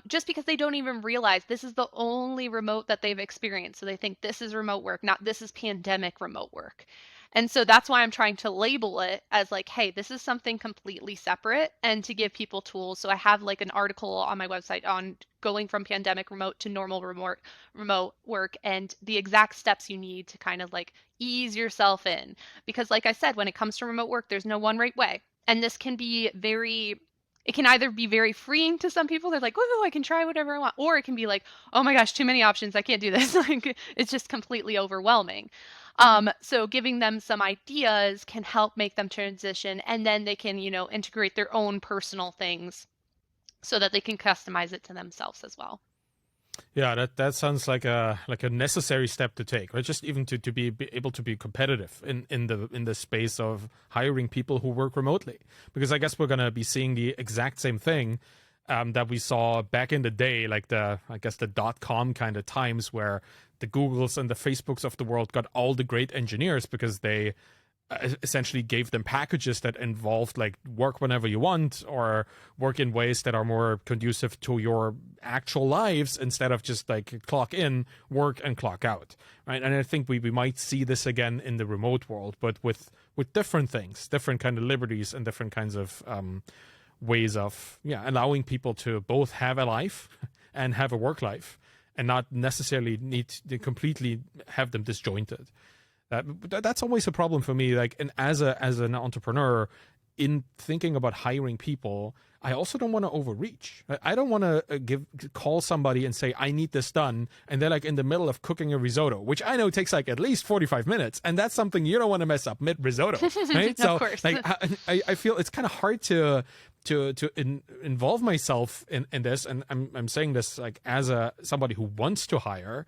[SPEAKER 2] Just because they don't even realize this is the only remote that they've experienced. So they think this is remote work, not this is pandemic remote work. And so that's why I'm trying to label it as like, hey, this is something completely separate and to give people tools. So I have like an article on my website on going from pandemic remote to normal remote work and the exact steps you need to kind of like ease yourself in. Because like I said, when it comes to remote work, there's no one right way. And this can be very it can either be very freeing to some people. They're like, "Woohoo, I can try whatever I want," or it can be like, "Oh my gosh, too many options. I can't do this." Like it's just completely overwhelming. So giving them some ideas can help make them transition, and then they can, integrate their own personal things so that they can customize it to themselves as well.
[SPEAKER 1] Yeah, that sounds like a necessary step to take, right? Just even to be able to be competitive in the space of hiring people who work remotely, because I guess we're gonna be seeing the exact same thing that we saw back in the day, like the .com kind of times where the Googles and the Facebooks of the world got all the great engineers because they essentially gave them packages that involved like work whenever you want or work in ways that are more conducive to your actual lives instead of just like clock in, work, and clock out, right? And I think we might see this again in the remote world, but with different things, different kind of liberties and different kinds of ways of allowing people to both have a life and have a work life and not necessarily need to completely have them disjointed. That's always a problem for me. Like, and as an entrepreneur, in thinking about hiring people, I also don't want to overreach. I don't want to call somebody and say I need this done, and they're like in the middle of cooking a risotto, which I know takes like at least 45 minutes, and that's something you don't want to mess up mid risotto, right?
[SPEAKER 2] Of course.
[SPEAKER 1] Like I feel it's kind of hard to involve myself in this, and I'm saying this like as somebody who wants to hire,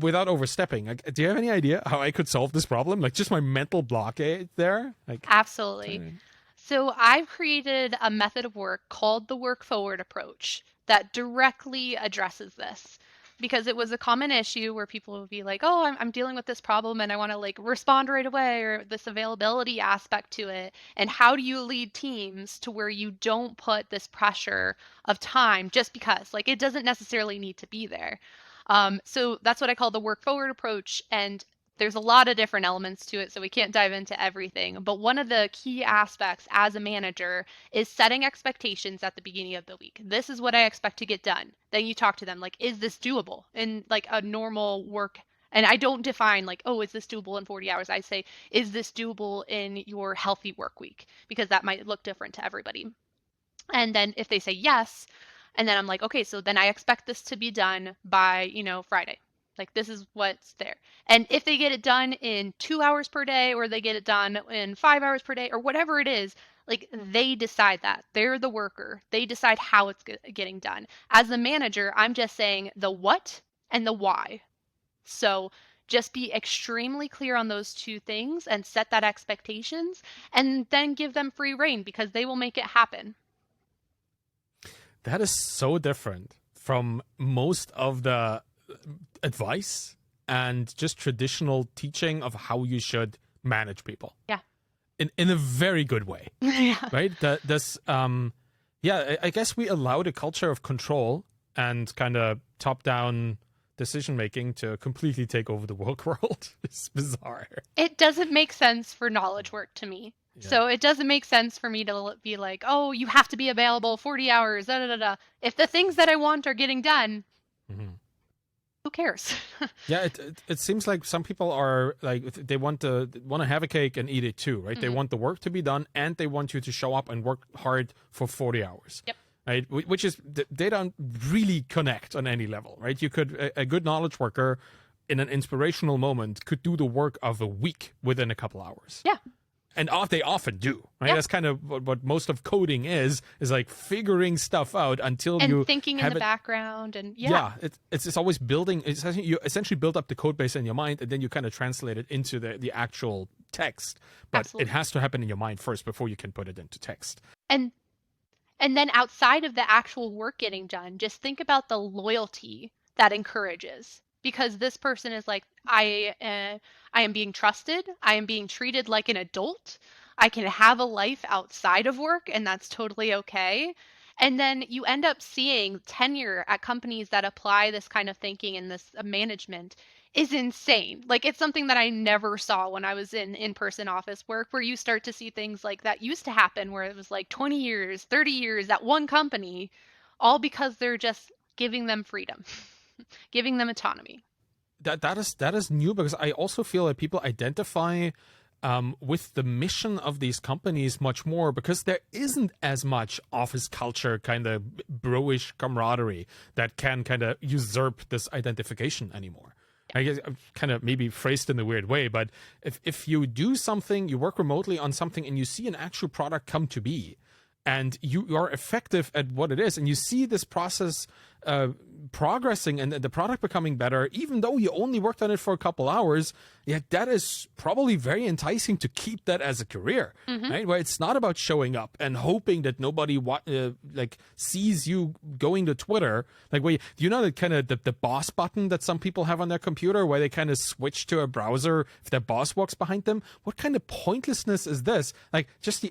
[SPEAKER 1] without overstepping. Like, do you have any idea how I could solve this problem? Like, just my mental blockade there? Like,
[SPEAKER 2] Absolutely. So I've created a method of work called the work forward approach that directly addresses this, because it was a common issue where people would be like, "Oh, I'm dealing with this problem and I want to like respond right away," or this availability aspect to it. And how do you lead teams to where you don't put this pressure of time just because like it doesn't necessarily need to be there? So that's what I call the work forward approach. And there's a lot of different elements to it, so we can't dive into everything. But one of the key aspects as a manager is setting expectations at the beginning of the week. This is what I expect to get done. Then you talk to them like, is this doable in like a normal work? And I don't define like, oh, is this doable in 40 hours? I say, is this doable in your healthy work week? Because that might look different to everybody. And then if they say yes, and then I'm like, okay, so then I expect this to be done by, Friday. Like this is what's there. And if they get it done in 2 hours per day, or they get it done in 5 hours per day, or whatever it is, like they decide that. They're the worker. They decide how it's getting done. As the manager, I'm just saying the what and the why. So just be extremely clear on those two things and set that expectations, and then give them free rein because they will make it happen.
[SPEAKER 1] That is so different from most of the advice and just traditional teaching of how you should manage people.
[SPEAKER 2] Yeah.
[SPEAKER 1] In a very good way.
[SPEAKER 2] Yeah.
[SPEAKER 1] Right? I guess we allowed a culture of control and kind of top-down decision making to completely take over the work world. It's bizarre.
[SPEAKER 2] It doesn't make sense for knowledge work to me. Yeah. So it doesn't make sense for me to be like, oh, you have to be available 40 hours, da da da da. If the things that I want are getting done, who cares?
[SPEAKER 1] Yeah, it seems like some people are like they want to have a cake and eat it too, right? They want the work to be done and they want you to show up and work hard for 40 hours.
[SPEAKER 2] Yep.
[SPEAKER 1] Right? Which is, they don't really connect on any level, right? You could, a good knowledge worker in an inspirational moment could do the work of a week within a couple hours.
[SPEAKER 2] Yeah.
[SPEAKER 1] And they often do, right?
[SPEAKER 2] Yep.
[SPEAKER 1] That's kind of what most of coding is like figuring stuff out until
[SPEAKER 2] and
[SPEAKER 1] you
[SPEAKER 2] thinking in the background. And
[SPEAKER 1] it's always building. You essentially build up the code base in your mind, and then you kind of translate it into the actual text. But
[SPEAKER 2] Absolutely.
[SPEAKER 1] It has to happen in your mind first before you can put it into text.
[SPEAKER 2] And then outside of the actual work getting done, just think about the loyalty that encourages. Because this person is like, I am being trusted. I am being treated like an adult. I can have a life outside of work, and that's totally okay. And then you end up seeing tenure at companies that apply this kind of thinking and this management is insane. Like it's something that I never saw when I was in-person office work, where you start to see things like that used to happen, where it was like 20 years, 30 years at one company, all because they're just giving them freedom. Giving them autonomy.
[SPEAKER 1] That is new, because I also feel that people identify with the mission of these companies much more, because there isn't as much office culture, kind of bro-ish camaraderie that can kind of usurp this identification anymore. I guess kind of maybe phrased in a weird way, but if you do something, you work remotely on something and you see an actual product come to be, and you are effective at what it is, and you see this process progressing and the product becoming better, even though you only worked on it for a couple hours, yeah, that is probably very enticing to keep that as a career, right? Where it's not about showing up and hoping that nobody like sees you going to Twitter. Like, where do you know the kind of the boss button that some people have on their computer, where they kind of switch to a browser if their boss walks behind them? What kind of pointlessness is this? Like, just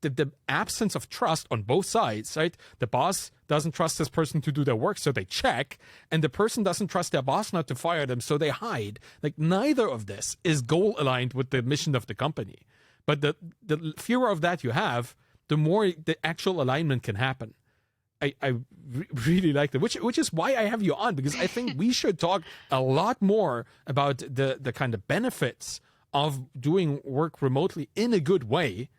[SPEAKER 1] the absence of trust on both sides, right? The boss doesn't trust this person to do their work, so they check, and the person doesn't trust their boss not to fire them, so they hide. Like, neither of this is goal aligned with the mission of the company. But the fewer of that you have, the more the actual alignment can happen. I really like that, which is why I have you on, because I think we should talk a lot more about the kind of benefits of doing work remotely in a good way,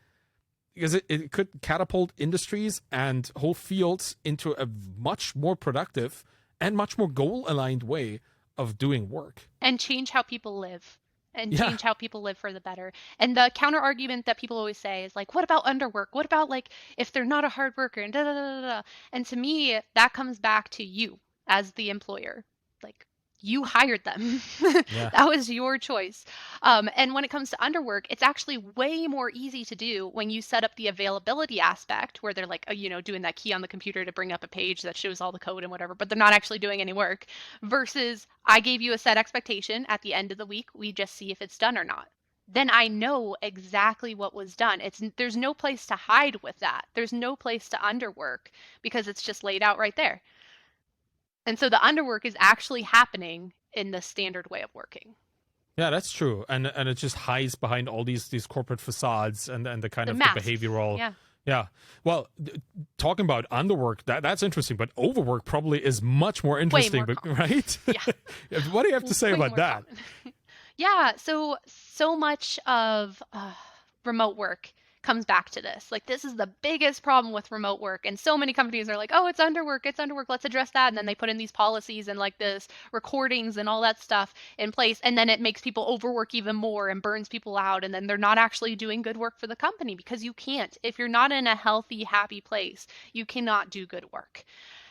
[SPEAKER 1] because it could catapult industries and whole fields into a much more productive and much more goal-aligned way of doing work.
[SPEAKER 2] And change how people live. And change how people live for the better. And the counter argument that people always say is like, what about underwork? What about like if they're not a hard worker and da da da da. And to me, that comes back to you as the employer. Like, you hired them. That was your choice. And when it comes to underwork, it's actually way more easy to do when you set up the availability aspect, where they're like, doing that key on the computer to bring up a page that shows all the code and whatever, but they're not actually doing any work, versus I gave you a set expectation. At the end of the week, we just see if it's done or not. Then I know exactly what was done. There's no place to hide with that. There's no place to underwork, because it's just laid out right there. And so the underwork is actually happening in the standard way of working.
[SPEAKER 1] Yeah, that's true. And it just hides behind all these corporate facades and the kind of the behavioral.
[SPEAKER 2] Yeah.
[SPEAKER 1] Yeah. Well, talking about underwork, that's interesting, but overwork probably is much more interesting,
[SPEAKER 2] Way more
[SPEAKER 1] right?
[SPEAKER 2] Yeah.
[SPEAKER 1] What do you have to say about that?
[SPEAKER 2] Yeah. So much of remote work comes back to this. Like, this is the biggest problem with remote work. And so many companies are like, oh, it's underwork, let's address that. And then they put in these policies and like this recordings and all that stuff in place. And then it makes people overwork even more and burns people out. And then they're not actually doing good work for the company, because you can't. If you're not in a healthy, happy place, you cannot do good work.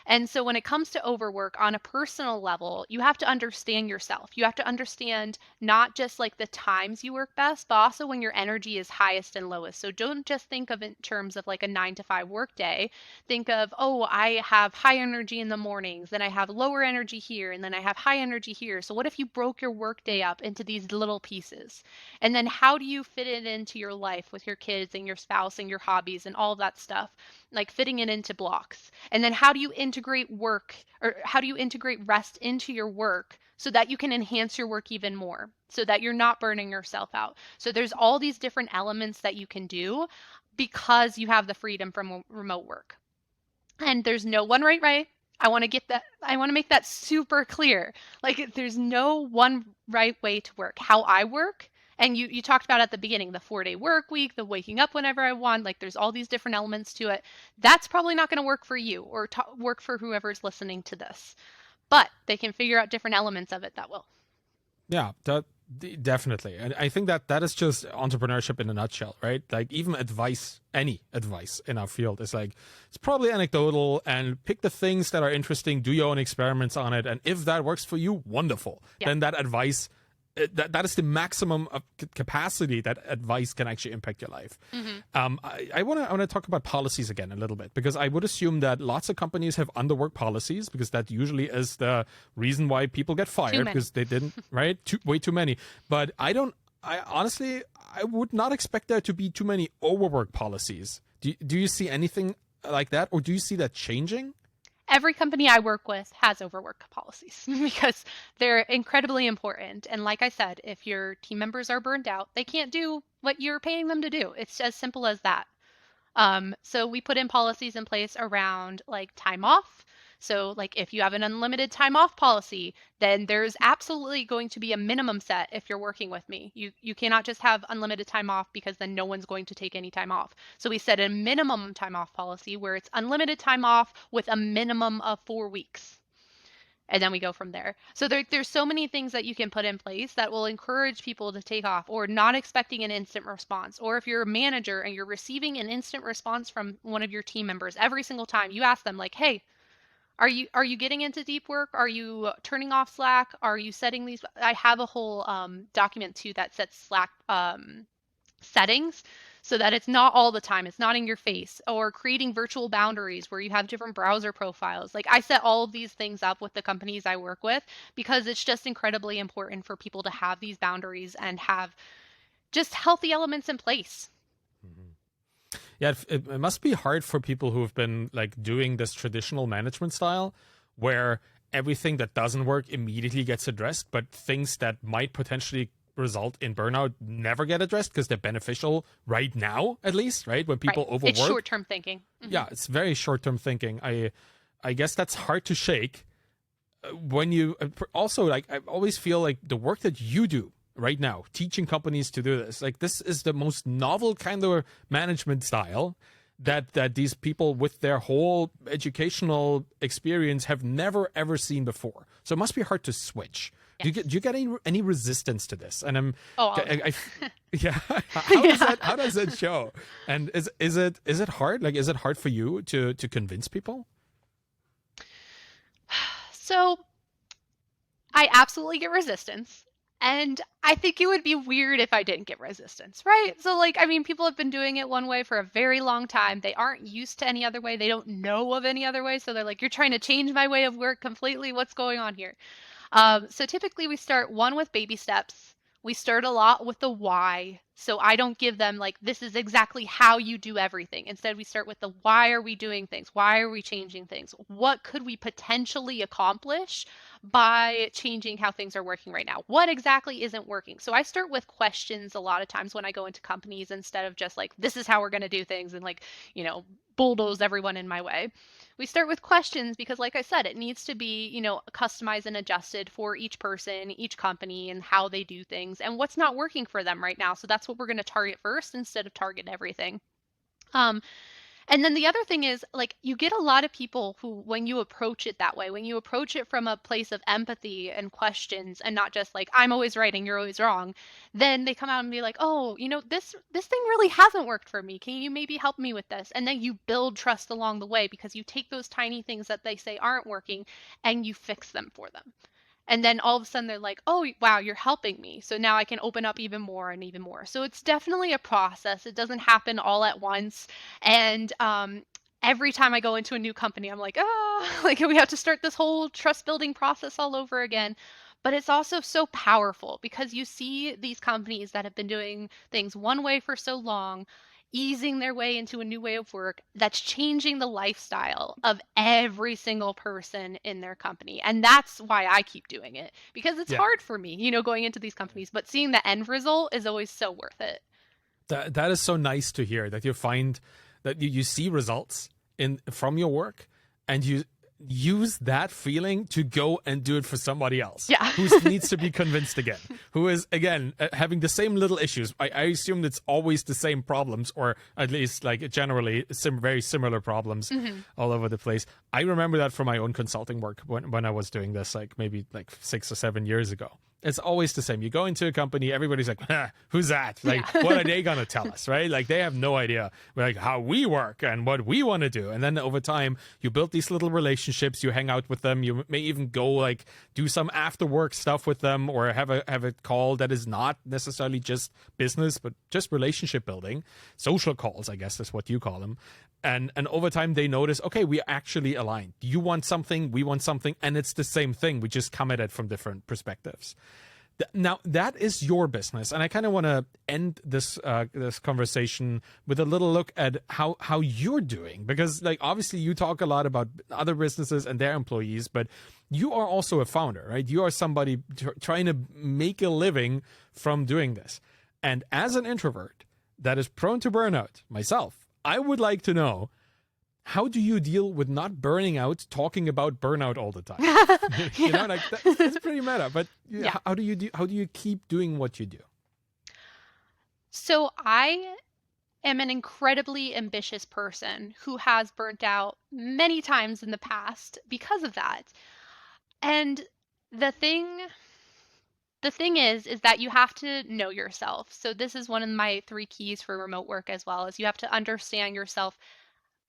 [SPEAKER 2] And so when it comes to overwork on a personal level, you have to understand yourself. You have to understand not just like the times you work best, but also when your energy is highest and lowest. So don't just think of it in terms of like a 9 to 5 work day. Think of, oh, I have high energy in the mornings, then I have lower energy here, and then I have high energy here. So what if you broke your work day up into these little pieces? And then how do you fit it into your life with your kids and your spouse and your hobbies and all of that stuff? Like fitting it into blocks. And then how do you integrate work, or how do you integrate rest into your work so that you can enhance your work even more, so that you're not burning yourself out? So there's all these different elements that you can do because you have the freedom from remote work. And there's no one right way. I want to make that super clear. Like, there's no one right way to work. How I work, and you talked about at the beginning, the 4-day work week, the waking up whenever I want, like there's all these different elements to it. That's probably not going to work for you or work for whoever's listening to this, but they can figure out different elements of it that will.
[SPEAKER 1] Yeah, definitely. And I think that is just entrepreneurship in a nutshell, right? Like, even any advice in our field is like, it's probably anecdotal, and pick the things that are interesting, do your own experiments on it. And if that works for you, wonderful. Yeah. Then that advice, that is the maximum of capacity that advice can actually impact your life. Mm-hmm. I want to talk about policies again a little bit, because I would assume that lots of companies have underwork policies, because that usually is the reason why people get fired, because they didn't, right? Way too many. But I honestly would not expect there to be too many overwork policies. Do you see anything like that, or do you see that changing?
[SPEAKER 2] Every company I work with has overwork policies because they're incredibly important. And like I said, if your team members are burned out, they can't do what you're paying them to do. It's as simple as that. So we put in policies in place around like time off. So like if you have an unlimited time off policy, then there's absolutely going to be a minimum set if you're working with me. You cannot just have unlimited time off because then no one's going to take any time off. So we set a minimum time off policy where it's unlimited time off with a minimum of 4 weeks. And then we go from there. So there's so many things that you can put in place that will encourage people to take off, or not expecting an instant response. Or if you're a manager and you're receiving an instant response from one of your team members every single time, you ask them like, hey, are you getting into deep work? Are you turning off Slack? Are you setting these? I have a whole document too that sets Slack settings so that it's not all the time, it's not in your face, or creating virtual boundaries where you have different browser profiles. Like I set all of these things up with the companies I work with because it's just incredibly important for people to have these boundaries and have just healthy elements in place.
[SPEAKER 1] Yeah, it must be hard for people who have been like doing this traditional management style where everything that doesn't work immediately gets addressed, but things that might potentially result in burnout never get addressed because they're beneficial right now, at least, right? When people overwork.
[SPEAKER 2] It's short-term thinking. Mm-hmm.
[SPEAKER 1] Yeah, it's very short-term thinking. I guess that's hard to shake when you also, like, I always feel like the work that you do right now, teaching companies to do this, like, this is the most novel kind of management style that these people with their whole educational experience have never ever seen before. So it must be hard to switch. Yes. Do you get any resistance to this? And yeah. How does it show? And is it hard? Like, is it hard for you to convince people?
[SPEAKER 2] So I absolutely get resistance. And I think it would be weird if I didn't get resistance, right? So like, I mean, people have been doing it one way for a very long time. They aren't used to any other way. They don't know of any other way. So they're like, you're trying to change my way of work completely. What's going on here? So typically we start one with baby steps. We start a lot with the why. So I don't give them like, this is exactly how you do everything. Instead, we start with the why are we doing things? Why are we changing things? What could we potentially accomplish by changing how things are working right now? What exactly isn't working? So I start with questions a lot of times when I go into companies instead of just like, this is how we're going to do things and like, bulldoze everyone in my way. We start with questions because, like I said, it needs to be, customized and adjusted for each person, each company, and how they do things and what's not working for them right now. So that's what we're going to target first instead of target everything. And then the other thing is, like, you get a lot of people who, when you approach it that way, when you approach it from a place of empathy and questions and not just like, I'm always right and you're always wrong, then they come out and be like, oh, this thing really hasn't worked for me. Can you maybe help me with this? And then you build trust along the way because you take those tiny things that they say aren't working and you fix them for them. And then all of a sudden they're like, oh, wow, you're helping me. So now I can open up even more and even more. So it's definitely a process. It doesn't happen all at once. And every time I go into a new company, I'm like, like we have to start this whole trust building process all over again. But it's also so powerful because you see these companies that have been doing things one way for so long, easing their way into a new way of work that's changing the lifestyle of every single person in their company. And that's why I keep doing it, because it's hard for me, going into these companies, but seeing the end result is always so worth it.
[SPEAKER 1] That is so nice to hear, that you find that you see results from your work and you use that feeling to go and do it for somebody else who needs to be convinced again, who is again having the same little issues. I assume it's always the same problems, or at least like generally very similar problems all over the place. I remember that from my own consulting work when I was doing this, like maybe like 6 or 7 years ago. It's always the same. You go into a company, everybody's like, who's that? Like, what are they going to tell us, right? Like, they have no idea like how we work and what we want to do. And then over time, you build these little relationships. You hang out with them. You may even go like do some after work stuff with them, or have a call that is not necessarily just business, but just relationship building. Social calls, I guess is what you call them. And over time, they notice, okay, we are actually aligned. You want something, we want something, and it's the same thing. We just come at it from different perspectives. Now, that is your business. And I kind of want to end this conversation with a little look at how you're doing. Because, like, obviously, you talk a lot about other businesses and their employees, but you are also a founder, right? You are somebody trying to make a living from doing this. And as an introvert that is prone to burnout, myself, I would like to know, how do you deal with not burning out, talking about burnout all the time? You know,
[SPEAKER 2] Yeah.
[SPEAKER 1] like that's pretty meta. But
[SPEAKER 2] Yeah.
[SPEAKER 1] how do you keep doing what you do?
[SPEAKER 2] So I am an incredibly ambitious person who has burnt out many times in the past because of that. And the thing the thing is that you have to know yourself. So this is one of my 3 keys for remote work as well, is you have to understand yourself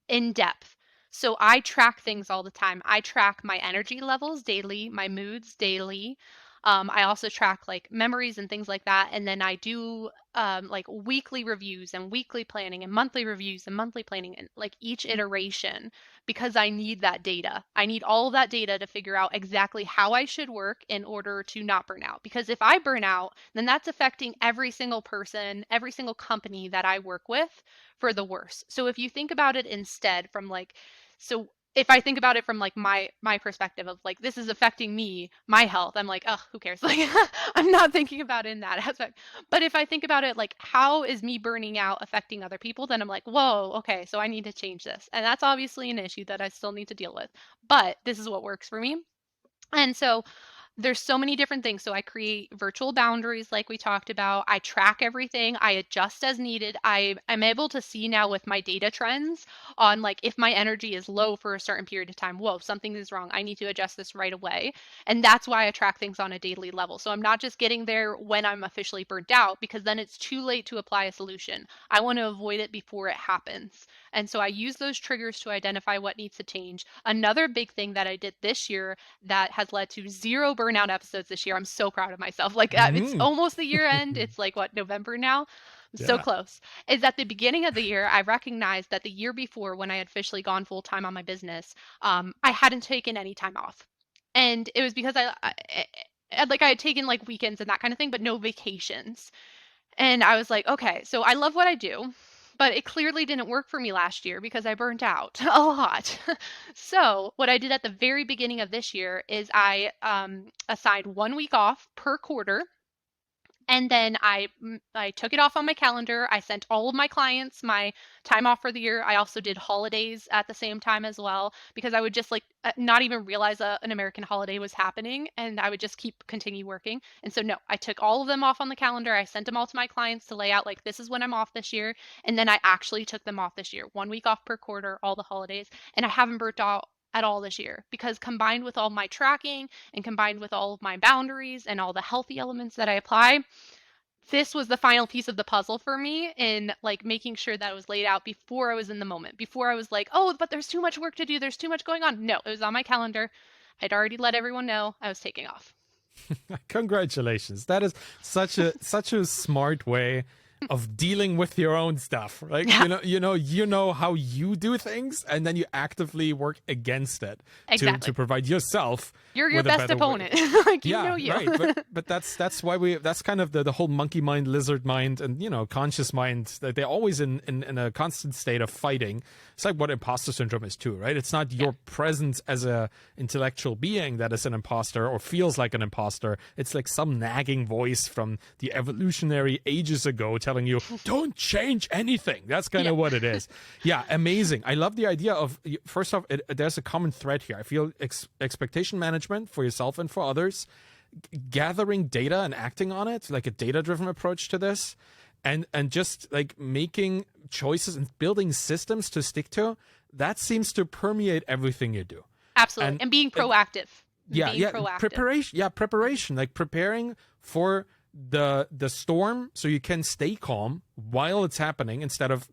[SPEAKER 2] in depth. So I track things all the time. I track my energy levels daily, my moods daily. I also track like memories and things like that. And then I do like weekly reviews and weekly planning and monthly reviews and monthly planning and like each iteration because I need that data. I need all of that data to figure out exactly how I should work in order to not burn out. Because if I burn out, then that's affecting every single person, every single company that I work with for the worse. So if you think about it instead from like, so if I think about it from like my perspective of like this is affecting me, my health, I'm like, oh, who cares? Like I'm not thinking about it in that aspect. But if I think about it like how is me burning out affecting other people, then I'm like, whoa, okay, so I need to change this. And that's obviously an issue that I still need to deal with. But this is what works for me. And so there's so many different things. So I create virtual boundaries like we talked about. I track everything. I adjust as needed. I'm able to see now with my data trends on like if my energy is low for a certain period of time, whoa, something is wrong. I need to adjust this right away. And that's why I track things on a daily level. So I'm not just getting there when I'm officially burnt out because then it's too late to apply a solution. I want to avoid it before it happens. And so I use those triggers to identify what needs to change. Another big thing that I did this year that has led to 0 burnout episodes this year. I'm so proud of myself. Like it's
[SPEAKER 1] Hmm.
[SPEAKER 2] almost the year end. It's like what, November now? So
[SPEAKER 1] Yeah.
[SPEAKER 2] close. Is at the beginning of the year, I recognized that the year before when I had officially gone full time on my business, I hadn't taken any time off. And it was because like I had taken like weekends and that kind of thing, but no vacations. And I was like, okay, so I love what I do, but it clearly didn't work for me last year because I burnt out a lot. So, what I did at the very beginning of this year is I assigned 1 week off per quarter and then I took it off on my calendar. I sent all of my clients my time off for the year. I also did holidays at the same time as well because I would just like not even realize an American holiday was happening and I would just continue working. And so no, I took all of them off on the calendar. I sent them all to my clients to lay out like this is when I'm off this year. And then I actually took them off this year. 1 week off per quarter, all the holidays. And I haven't burnt out at all this year because combined with all my tracking and combined with all of my boundaries and all the healthy elements that I apply, this was the final piece of the puzzle for me in like making sure that it was laid out before I was in the moment, before I was like, oh, but there's too much work to do, there's too much going on. No, it was on my calendar. I'd already let everyone know I was taking off.
[SPEAKER 1] Congratulations. That is such a smart way of dealing with your own stuff. Like
[SPEAKER 2] Yeah,
[SPEAKER 1] you know how you do things and then you actively work against it to
[SPEAKER 2] exactly.
[SPEAKER 1] provide yourself
[SPEAKER 2] You're your
[SPEAKER 1] with a
[SPEAKER 2] best
[SPEAKER 1] better way.
[SPEAKER 2] opponent. Like you
[SPEAKER 1] Yeah,
[SPEAKER 2] know you.
[SPEAKER 1] right. But that's why that's kind of the whole monkey mind, lizard mind, and conscious mind, that they're always in a constant state of fighting. It's like what imposter syndrome is too, right? It's not your presence as a intellectual being that is an imposter or feels like an imposter. It's like some nagging voice from the evolutionary ages ago telling you, don't change anything. That's kind
[SPEAKER 2] Yeah.
[SPEAKER 1] of what it is. Yeah, amazing. I love the idea of, first off, there's a common thread here. I feel expectation management for yourself and for others, gathering data and acting on it, like a data-driven approach to this, and just like making choices and building systems to stick to, that seems to permeate everything you do.
[SPEAKER 2] Absolutely.
[SPEAKER 1] And
[SPEAKER 2] And being
[SPEAKER 1] and
[SPEAKER 2] proactive.
[SPEAKER 1] yeah,
[SPEAKER 2] Being
[SPEAKER 1] yeah,
[SPEAKER 2] proactive.
[SPEAKER 1] preparation, like preparing for the storm so you can stay calm while it's happening instead of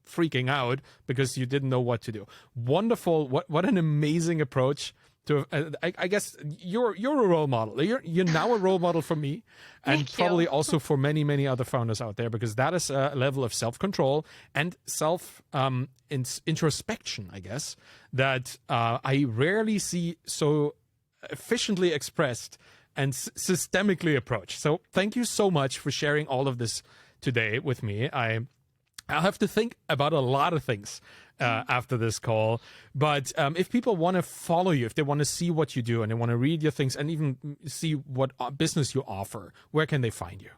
[SPEAKER 1] freaking out because you didn't know what to do. Wonderful. What an amazing approach to I guess you're a role model. You're now a role model for me, and
[SPEAKER 2] Thank
[SPEAKER 1] probably
[SPEAKER 2] you.
[SPEAKER 1] also for many other founders out there, because that is a level of self-control and self introspection, I guess, that I rarely see so efficiently expressed and systemically approached. So thank you so much for sharing all of this today with me. I'll have to think about a lot of things after this call. But if people want to follow you, if they want to see what you do and they want to read your things and even see what business you offer, where can they find you?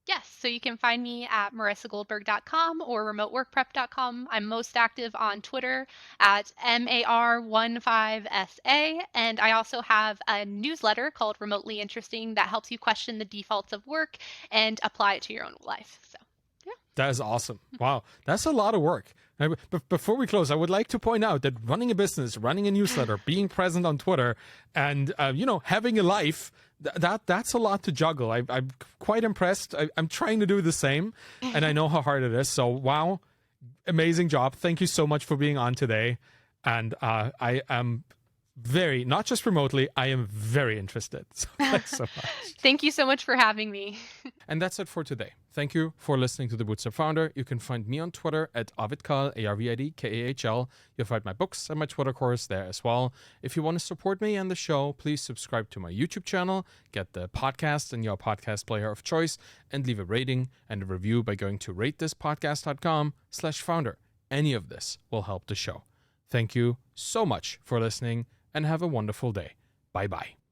[SPEAKER 2] Yes. So you can find me at marissagoldberg.com or remoteworkprep.com. I'm most active on Twitter at MAR15SA. And I also have a newsletter called Remotely Interesting that helps you question the defaults of work and apply it to your own life. So, yeah.
[SPEAKER 1] That is awesome. Wow. That's a lot of work. But before we close, I would like to point out that running a business, running a newsletter, being present on Twitter, and having a life, that's a lot to juggle. I'm quite impressed. I'm trying to do the same, and I know how hard it is. So, wow, amazing job. Thank you so much for being on today. And I am very, not just remotely, I am very interested. So thanks so much.
[SPEAKER 2] Thank you so much for having me.
[SPEAKER 1] And that's it for today. Thank you for listening to The Bootstrap Founder. You can find me on Twitter at Arvidkahl, ARVIDKAHL. You'll find my books and my Twitter course there as well. If you want to support me and the show, please subscribe to my YouTube channel, get the podcast in your podcast player of choice, and leave a rating and a review by going to ratethispodcast.com/founder. Any of this will help the show. Thank you so much for listening, and have a wonderful day. Bye-bye.